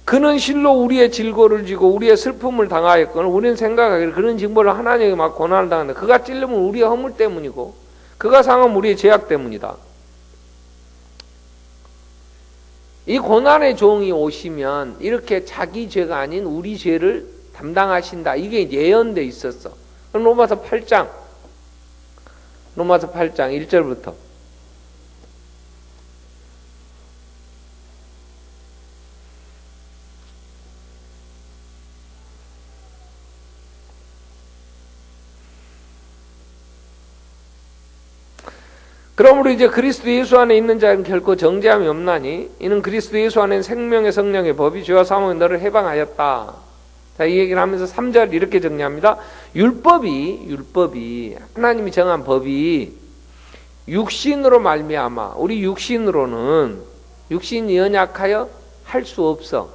그는 실로 우리의 질고를 지고 우리의 슬픔을 당하였거늘 우리는 생각하기를 그런 징벌을 하나님에게 막 고난을 당하는데 그가 찔림은 우리의 허물 때문이고 그가 상함은 우리의 죄악 때문이다. 이 고난의 종이 오시면 이렇게 자기 죄가 아닌 우리 죄를 담당하신다. 이게 예언돼 있었어. 그럼 로마서 8장 1절부터. 그러므로 이제 그리스도 예수 안에 있는 자는 결코 정죄함이 없나니 이는 그리스도 예수 안에는 생명의 성령의 법이 죄와 사망의 너를 해방하였다. 자, 이 얘기를 하면서 3절 이렇게 정리합니다. 율법이 하나님이 정한 법이 육신으로 말미암아 우리 육신으로는 육신이 연약하여 할 수 없어.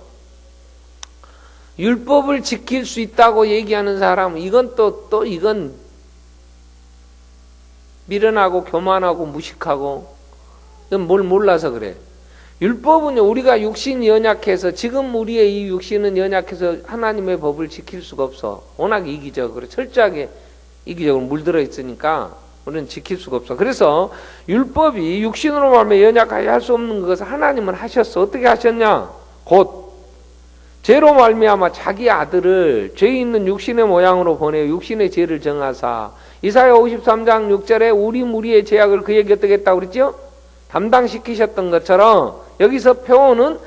율법을 지킬 수 있다고 얘기하는 사람 이건 또 이건 미련하고 교만하고 무식하고 이건 뭘 몰라서 그래. 율법은요, 우리가 육신이 연약해서 지금 우리의 이 육신은 연약해서 하나님의 법을 지킬 수가 없어. 워낙 이기적으로 철저하게 이기적으로 물들어 있으니까 우리는 지킬 수가 없어. 그래서 율법이 육신으로 말하면 연약하게 할 수 없는 것을 하나님은 하셨어. 어떻게 하셨냐? 곧 죄로 말미암아 자기 아들을 죄 있는 육신의 모양으로 보내어 육신의 죄를 정하사 이사야 53장 6절에 우리 무리의 죄악을 그에게 어떻게 했다고 그랬죠? 담당시키셨던 것처럼 여기서 표현은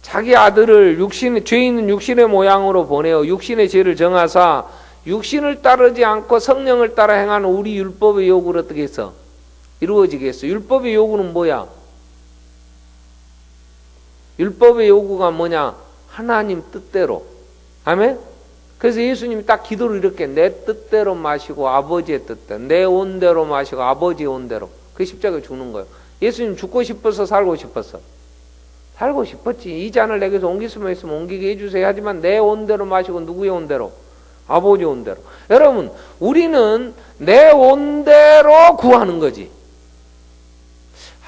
자기 아들을 죄 있는 육신의 모양으로 보내어 육신의 죄를 정하사 육신을 따르지 않고 성령을 따라 행하는 우리 율법의 요구를 어떻게 했어? 이루어지게 했어. 율법의 요구는 뭐야? 율법의 요구가 뭐냐? 하나님 뜻대로. 아멘? 그래서 예수님이 딱 기도를 이렇게 내 뜻대로 마시고 아버지의 뜻대로 내 온대로 마시고 아버지의 온대로 그 십자가에 죽는 거예요. 예수님 죽고 싶어서 살고 싶었어? 살고 싶었지. 이 잔을 내게서 옮길 수만 있으면 옮기게 해주세요. 하지만 내 온대로 마시고 누구의 온대로? 아버지의 온대로. 여러분 우리는 내 온대로 구하는 거지.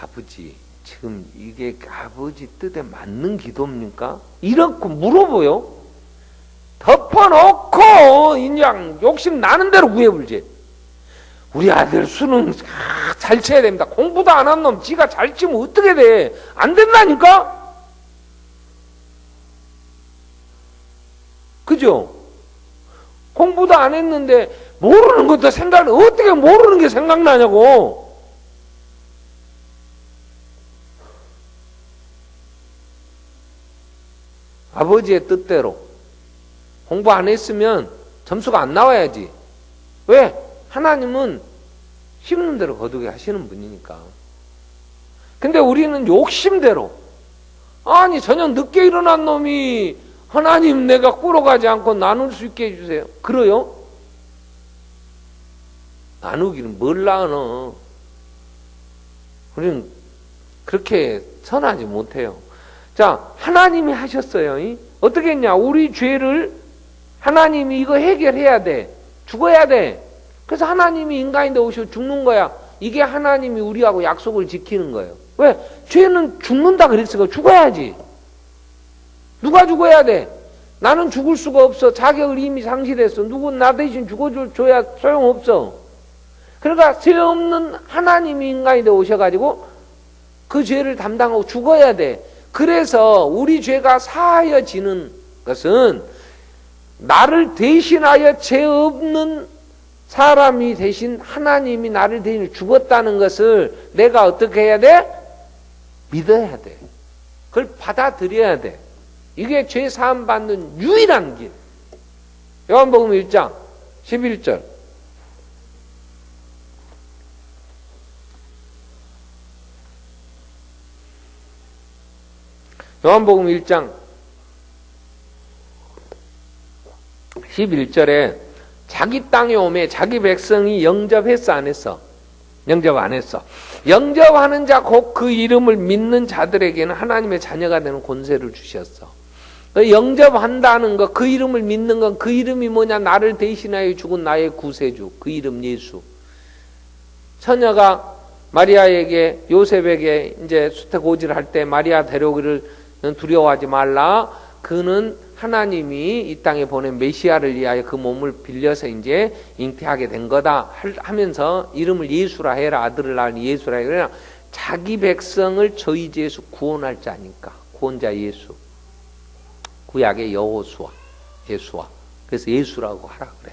아버지 지금 이게 아버지 뜻에 맞는 기도입니까? 이렇게 물어보요. 덮어놓고 그냥 욕심 나는 대로 구해불지. 우리 아들 수능 잘 쳐야 됩니다. 공부도 안 한 놈 지가 잘 치면 어떻게 돼? 안 된다니까? 그죠? 공부도 안 했는데 모르는 것도 어떻게 모르는 게 생각나냐고. 아버지의 뜻대로. 공부 안 했으면 점수가 안 나와야지. 왜? 하나님은 심는 대로 거두게 하시는 분이니까. 근데 우리는 욕심대로, 아니 저녁 늦게 일어난 놈이 하나님 내가 꾸러가지 않고 나눌 수 있게 해주세요. 그래요? 나누기는 뭘 나눠. 우리는 그렇게 선하지 못해요. 자, 하나님이 하셨어요. 어떻게 했냐? 우리 죄를 하나님이 이거 해결해야 돼. 죽어야 돼. 그래서 하나님이 인간인데 오셔 죽는 거야. 이게 하나님이 우리하고 약속을 지키는 거예요. 왜? 죄는 죽는다 그랬으니까 죽어야지. 누가 죽어야 돼? 나는 죽을 수가 없어. 자격을 이미 상실했어. 누군 나 대신 죽어줘야 소용없어. 그러니까 죄 없는 하나님이 인간이 되어 오셔가지고 그 죄를 담당하고 죽어야 돼. 그래서 우리 죄가 사하여지는 것은 나를 대신하여 죄 없는 사람이 대신 하나님이 나를 대신 죽었다는 것을 내가 어떻게 해야 돼? 믿어야 돼. 그걸 받아들여야 돼. 이게 죄 사함 받는 유일한 길. 요한복음 1장 11절. 요한복음 1장 11절에 자기 땅에 오매 자기 백성이 영접했어 안 했어? 영접 안 했어. 영접하는 자 곧 그 이름을 믿는 자들에게는 하나님의 자녀가 되는 권세를 주셨어. 영접한다는 것, 그 이름을 믿는 건 그 이름이 뭐냐? 나를 대신하여 죽은 나의 구세주, 그 이름 예수. 처녀가 마리아에게 요셉에게 이제 수태고지를 할 때 마리아 데려오기를 두려워하지 말라. 그는 하나님이 이 땅에 보낸 메시아를 위하여 그 몸을 빌려서 이제 잉태하게 된 거다 하면서 이름을 예수라 해라. 아들을 낳은 예수라 해라. 자기 백성을 저희 죄에서 구원할 자니까. 구원자 예수. 구약의 여호수아, 예수아. 그래서 예수라고 하라 그래.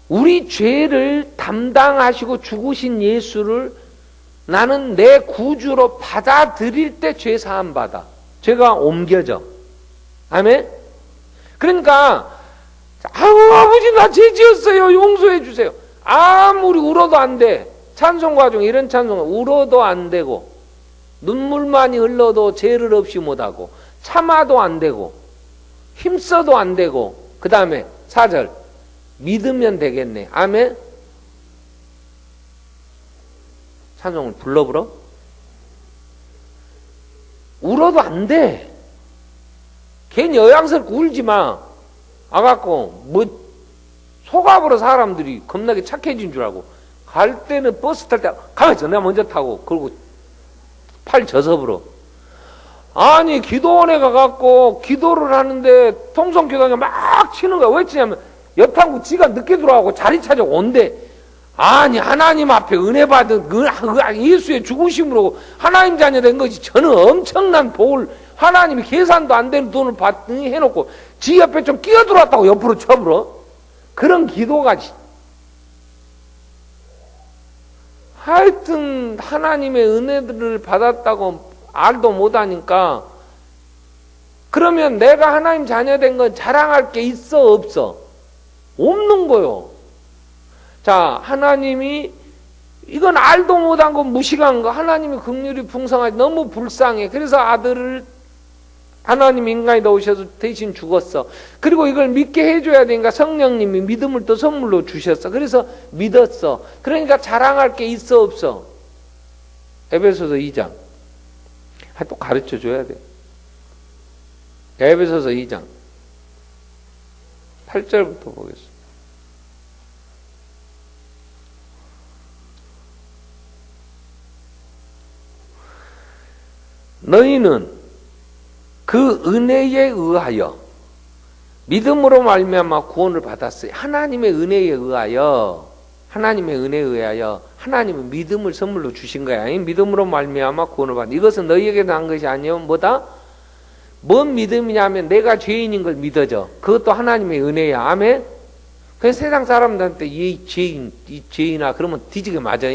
우리 죄를 담당하시고 죽으신 예수를 나는 내 구주로 받아들일 때 죄 사함 받아. 죄가 옮겨져. 아멘? 그러니까 아우 아버지 나 죄 지었어요. 용서해 주세요. 아무리 울어도 안 돼. 찬송가 중에 이런 찬송가 울어도 안 되고 눈물만이 흘러도 죄를 없이 못하고 참아도 안 되고 힘써도 안 되고 그 다음에 4절 믿으면 되겠네. 아멘? 찬송을 불러? 울어도 안 돼. 괜히 여양스럽게 울지 마. 아갖고 뭐 속압으로 사람들이 겁나게 착해진 줄 알고 갈 때는 버스 탈 때 가만있어 내가 먼저 타고 그리고 팔 저섭으로 아니 기도원에 가갖고 기도를 하는데 통성교단이 막 치는 거야. 왜 치냐면 여탕구 지가 늦게 들어가고 자리 찾아 온대. 아니 하나님 앞에 은혜 받은 예수의 죽으심으로 하나님 자녀 된 것이 저는 엄청난 복을 하나님이 계산도 안 되는 돈을 해놓고 지 옆에 좀 끼어들어왔다고 옆으로 쳐버려. 그런 기도가 하여튼 하나님의 은혜들을 받았다고 알도 못하니까 그러면 내가 하나님 자녀 된 건 자랑할 게 있어 없어? 없는 거요. 자, 하나님이 이건 알도 못한 거 무식한 거 하나님의 긍휼이 풍성하지 너무 불쌍해. 그래서 아들을 하나님 인간이 오셔서 대신 죽었어. 그리고 이걸 믿게 해줘야 되니까 성령님이 믿음을 또 선물로 주셨어. 그래서 믿었어. 그러니까 자랑할 게 있어 없어? 에베소서 2장 또 가르쳐줘야 돼. 에베소서 2장 8절부터 보겠습니다. 너희는 그 은혜에 의하여 믿음으로 말미암아 구원을 받았어요. 하나님의 은혜에 의하여 하나님은 믿음을 선물로 주신 거야. 믿음으로 말미암아 구원을 받았다. 이것은 너희에게 난 것이 아니요 뭐다? 뭔 믿음이냐면 내가 죄인인 걸 믿어져. 그것도 하나님의 은혜야. 아멘? 그래서 세상 사람들한테 이 죄인아 그러면 뒤지게 맞아.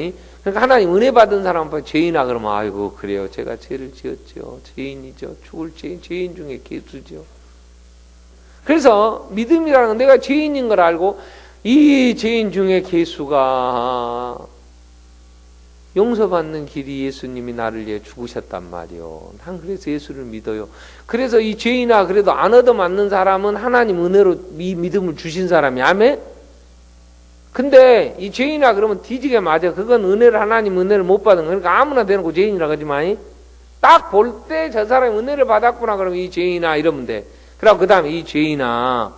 그러니까 하나님 은혜 받은 사람 앞에 죄인아 그러면 아이고 그래요. 제가 죄를 지었죠. 죄인이죠. 죽을 죄인 중에 개수죠. 그래서 믿음이라는 건 내가 죄인인 걸 알고 이 죄인 중에 개수가 용서받는 길이 예수님이 나를 위해 죽으셨단 말이요. 난 그래서 예수를 믿어요. 그래서 이 죄인아 그래도 안 얻어맞는 사람은 하나님 은혜로 이 믿음을 주신 사람이 아멘? 근데 이 죄인아 그러면 뒤지게 맞아. 그건 하나님 은혜를 못 받은 거니까 그러니까 아무나 대놓고 죄인이라 그러지 마이. 딱 볼 때 저 사람이 은혜를 받았구나 그러면 이 죄인아 이러면 돼. 그리고 그 다음에 이 죄인아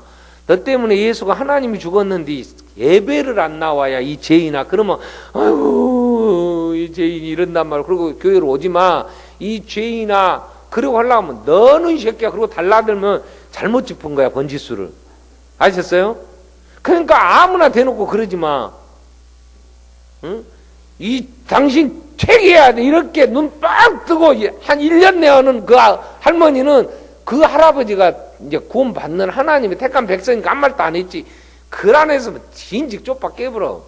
너 때문에 예수가 하나님이 죽었는데 예배를 안 나와야 이 죄인아 그러면 아이고 이 죄인이 이런단 말이야. 그리고 교회로 오지 마. 이 죄인아 그러고 하려면 너는 이 새끼야 그러고 달라들면 잘못 짚은 거야 번지수를. 아셨어요? 그러니까 아무나 대놓고 그러지 마. 응? 이 당신 책이야 돼. 이렇게 눈 빡 뜨고 한 1년 내어는 그 할머니는 그 할아버지가 이제 구원 받는 하나님의 택한 백성이니까 아무 말도 안 했지. 그 안에서 진직 쪽박 깨버려.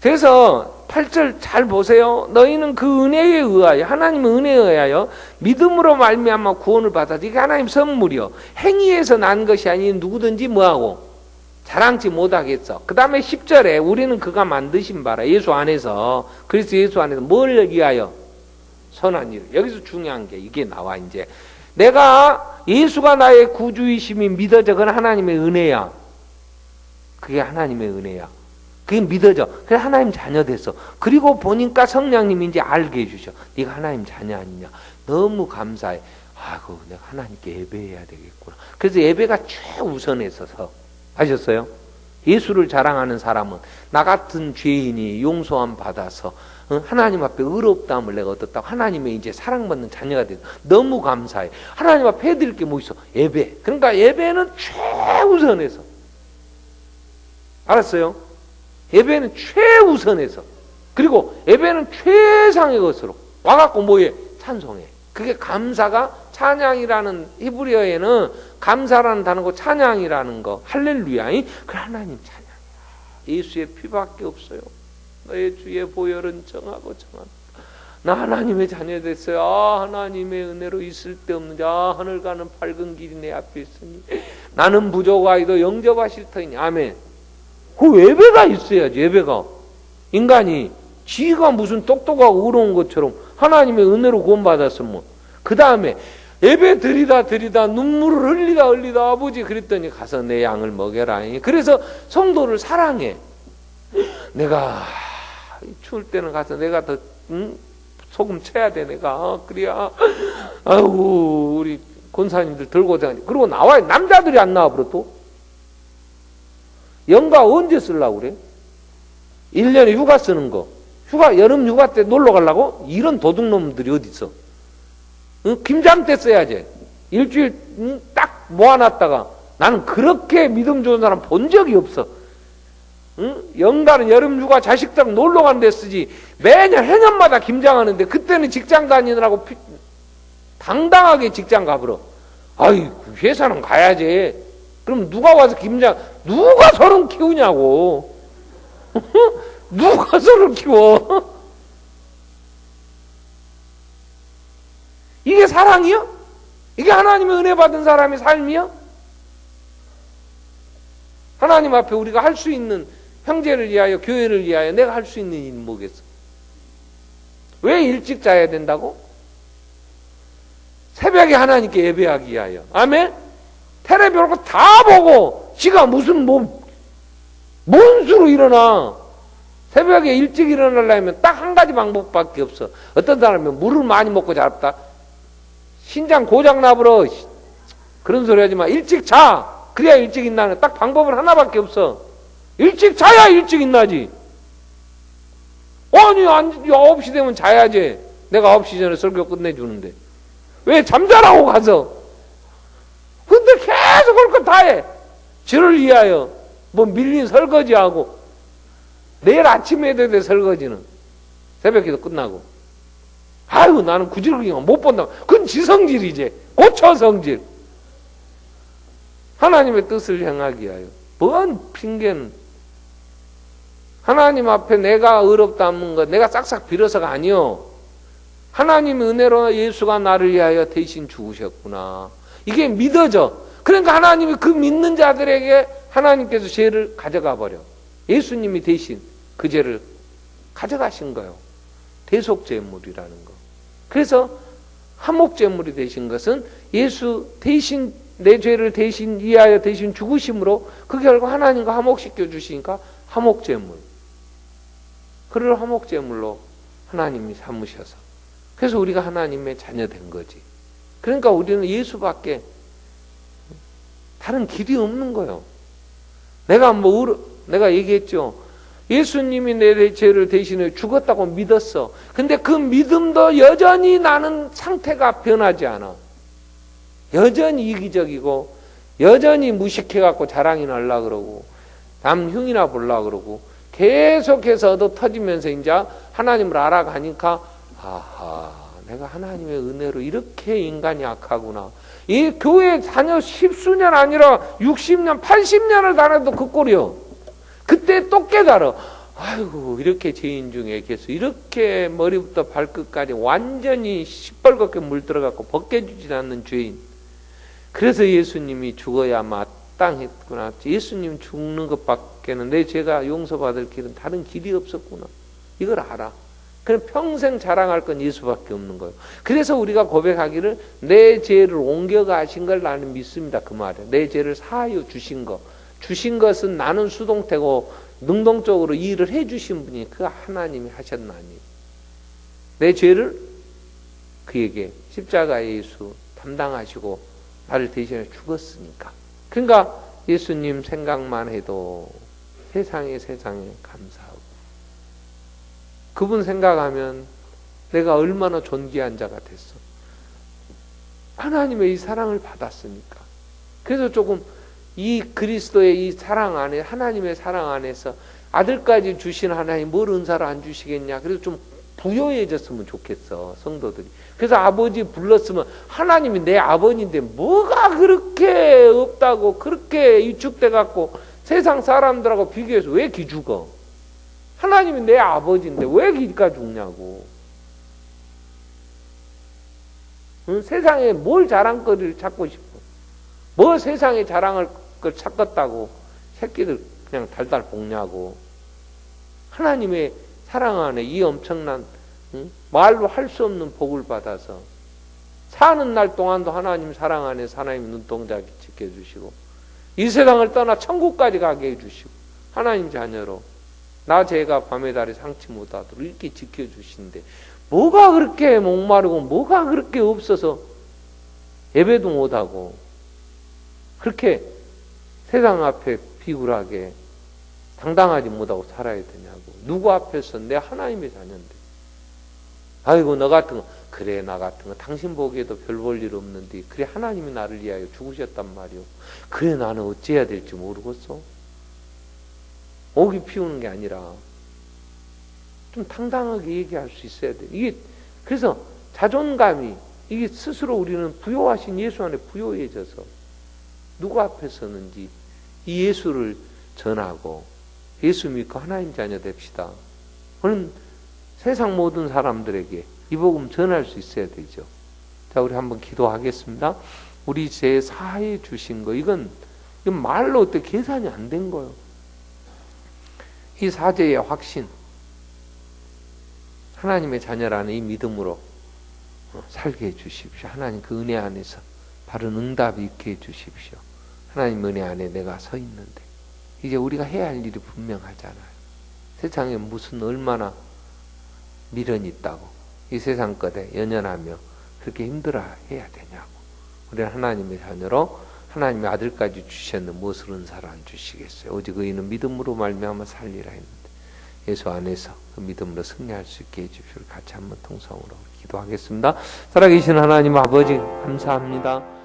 그래서 8절 잘 보세요. 너희는 그 은혜에 의하여 하나님의 은혜에 의하여 믿음으로 말미암아 구원을 받았다. 이게 하나님 선물이요. 행위에서 난 것이 아닌 누구든지 뭐하고 자랑치 못하겠어. 그 다음에 10절에 우리는 그가 만드신 바라 예수 안에서 그리스도 예수 안에서 뭘 위하여 선한 일. 여기서 중요한 게 이게 나와 이제 내가 예수가 나의 구주이심이 믿어져. 그건 하나님의 은혜야. 그게 하나님의 은혜야. 그게 믿어져. 그래 하나님 자녀 됐어. 그리고 보니까 성령님이 이제 알게 해주셔. 네가 하나님 자녀 아니냐. 너무 감사해. 아이고 내가 하나님께 예배해야 되겠구나. 그래서 예배가 최우선에 서서 아셨어요? 예수를 자랑하는 사람은 나 같은 죄인이 용서함 받아서 하나님 앞에 의롭다함을 내가 얻었다고 하나님의 이제 사랑받는 자녀가 됐다. 너무 감사해. 하나님 앞에 해드릴 게 뭐 있어? 예배. 그러니까 예배는 최우선에서. 알았어요? 예배는 최우선에서. 그리고 예배는 최상의 것으로 와갖고 뭐해? 찬송해. 그게 감사가 찬양이라는 히브리어에는 감사라는 단어고 찬양이라는 거 할렐루야. 그래 하나님 찬양이야. 예수의 피밖에 없어요. 너의 주의 보혈은 정하고 정하다. 나 하나님의 자녀 됐어요. 아 하나님의 은혜로 있을 데 없는지 아 하늘 가는 밝은 길이 내 앞에 있으니 나는 부족하이도 영접하실 터이니 아멘. 그 예배가 있어야지. 예배가 인간이 지가 무슨 똑똑하고 의로운 것처럼 하나님의 은혜로 구원받았으면 그 다음에 예배 드리다 눈물을 흘리다 아버지 그랬더니 가서 내 양을 먹여라. 그래서 성도를 사랑해. 내가 추울 때는 가서 내가 더 소금 쳐야 돼. 내가 그래야 아이고 우리 권사님들 들고 다니. 그리고 나와요. 남자들이 안 나와 버려 또. 연가 언제 쓰려고 그래? 1년에 휴가 쓰는 거. 여름 휴가 때 놀러 가려고? 이런 도둑놈들이 어디 있어? 김장 때 써야지. 일주일 딱 모아놨다가 나는 그렇게 믿음 좋은 사람 본 적이 없어. 연가는 여름 휴가 자식들 놀러 가는 데 쓰지. 매년 해년마다 김장하는데 그때는 직장 다니느라고 당당하게 직장 가버려. 아이 회사는 가야지. 그럼 누가 와서 누가 소를 키우냐고. 누가 소를 키워? 이게 사랑이요? 이게 하나님의 은혜 받은 사람의 삶이요? 하나님 앞에 우리가 할 수 있는 형제를 위하여 교회를 위하여 내가 할 수 있는 일은 뭐겠어? 왜 일찍 자야 된다고? 새벽에 하나님께 예배하기 위하여. 아멘? 텔레비 보고 다 보고 지가 무슨 뭔 수로 일어나. 새벽에 일찍 일어나려면 딱 한 가지 방법밖에 없어. 어떤 사람은 물을 많이 먹고 자랍다. 신장 고장 나버려. 그런 소리 하지 마. 일찍 자. 그래야 일찍 있나는 딱 방법은 하나밖에 없어. 일찍 자야 일찍 있나지. 아니 9시 되면 자야지. 내가 9시 전에 설교 끝내주는데 왜 잠자라고 가서. 근데 계속 할 거 다 해. 저를 위하여 뭐 밀린 설거지하고 내일 아침에 해야 돼. 설거지는 새벽기도 끝나고. 아유 나는 구질구경 못 본다. 그건 지성질이지. 고쳐 성질. 하나님의 뜻을 행하기 위하여. 뭔 핑계는. 하나님 앞에 내가 의롭다 하는 것, 내가 싹싹 빌어서가 아니요. 하나님의 은혜로 예수가 나를 위하여 대신 죽으셨구나. 이게 믿어져. 그러니까 하나님이 그 믿는 자들에게 하나님께서 죄를 가져가 버려. 예수님이 대신 그 죄를 가져가신 거예요. 대속제물이라는 거. 그래서 화목제물이 되신 것은 예수 대신 내 죄를 대신 위하여 대신 죽으심으로 그 결국 하나님과 화목시켜 주시니까 화목제물. 그를 화목제물로 하나님이 삼으셔서 그래서 우리가 하나님의 자녀된 거지. 그러니까 우리는 예수밖에 다른 길이 없는 거예요. 내가 얘기했죠. 예수님이 내 죄를 대신해 죽었다고 믿었어. 근데 그 믿음도 여전히 나는 상태가 변하지 않아. 여전히 이기적이고 여전히 무식해갖고 자랑이나 하려고 그러고 남 흉이나 보려고 그러고 계속해서 얻어 터지면서 이제 하나님을 알아가니까 아하, 내가 하나님의 은혜로 이렇게 인간이 악하구나. 이 교회 다녀 10수년 아니라 60년, 80년을 다녀도 그 꼴이요. 그때 또 깨달아. 아이고, 이렇게 죄인 중에 계속 이렇게 머리부터 발끝까지 완전히 시뻘겋게 물들어갖고 벗겨지지 않는 죄인. 그래서 예수님이 죽어야 마땅했구나. 예수님 죽는 것밖에는 내 죄가 용서받을 길은 다른 길이 없었구나. 이걸 알아. 그럼 평생 자랑할 건 예수밖에 없는 거예요. 그래서 우리가 고백하기를 내 죄를 옮겨가신 걸 나는 믿습니다. 그 말에. 내 죄를 사하여 주신 거. 주신 것은 나는 수동태고 능동적으로 이 일을 해주신 분이 그 하나님이 하셨나니. 내 죄를 그에게 십자가의 예수 담당하시고 나를 대신해 죽었으니까. 그러니까 예수님 생각만 해도 세상에 감사하고 그분 생각하면 내가 얼마나 존귀한 자가 됐어. 하나님의 이 사랑을 받았으니까. 그래서 조금 이 그리스도의 이 사랑 안에 하나님의 사랑 안에서 아들까지 주신 하나님 뭘 은사를 안 주시겠냐. 그래서 좀 부요해졌으면 좋겠어 성도들이. 그래서 아버지 불렀으면 하나님이 내 아버지인데 뭐가 그렇게 없다고 그렇게 위축돼 갖고 세상 사람들하고 비교해서 왜 기죽어. 하나님이 내 아버지인데 왜 기가 죽냐고. 응? 세상에 뭘 자랑거리를 찾고 싶어. 뭐 세상에 자랑할 걸 찾겠다고 새끼들 그냥 달달 볶냐고. 하나님의 사랑 안에 이 엄청난 말로 할 수 없는 복을 받아서 사는 날 동안도 하나님 사랑 안에서 하나님 눈동자 지켜주시고 이 세상을 떠나 천국까지 가게 해주시고 하나님 자녀로 나 죄가 밤에 달에 상치 못하도록 이렇게 지켜주신데 뭐가 그렇게 목마르고 뭐가 그렇게 없어서 예배도 못하고 그렇게 세상 앞에 비굴하게 당당하지 못하고 살아야 되냐고. 누구 앞에서 내 하나님의 자녀인데. 아이고 너 같은 거 그래 나 같은 거 당신 보기에도 별 볼 일 없는데 그래 하나님이 나를 위하여 죽으셨단 말이오. 그래 나는 어찌해야 될지 모르겠어. 오기 피우는 게 아니라 좀 당당하게 얘기할 수 있어야 돼. 이게 그래서 자존감이 이게 스스로 우리는 부요하신 예수 안에 부요해져서 누구 앞에서는지 이 예수를 전하고 예수 믿고 하나님 자녀 됩시다. 그는 세상 모든 사람들에게 이 복음 전할 수 있어야 되죠. 자, 우리 한번 기도하겠습니다. 우리 죄 사해 주신 거 이건 말로 어떻게 계산이 안 된 거예요. 이 사죄의 확신, 하나님의 자녀라는 이 믿음으로 살게 해주십시오. 하나님 그 은혜 안에서 바른 응답이 있게 해주십시오. 하나님 은혜 안에 내가 서 있는데 이제 우리가 해야 할 일이 분명하잖아요. 세상에 무슨 얼마나 미련이 있다고 이 세상 것에 연연하며 그렇게 힘들어 해야 되냐고. 우리는 하나님의 자녀로 하나님의 아들까지 주셨는데 무엇을 은사를 안 주시겠어요. 오직 의인은 믿음으로 말미암아 살리라 했는데 예수 안에서 그 믿음으로 승리할 수 있게 해주시오. 같이 한번 통성으로 기도하겠습니다. 살아계신 하나님 아버지 감사합니다.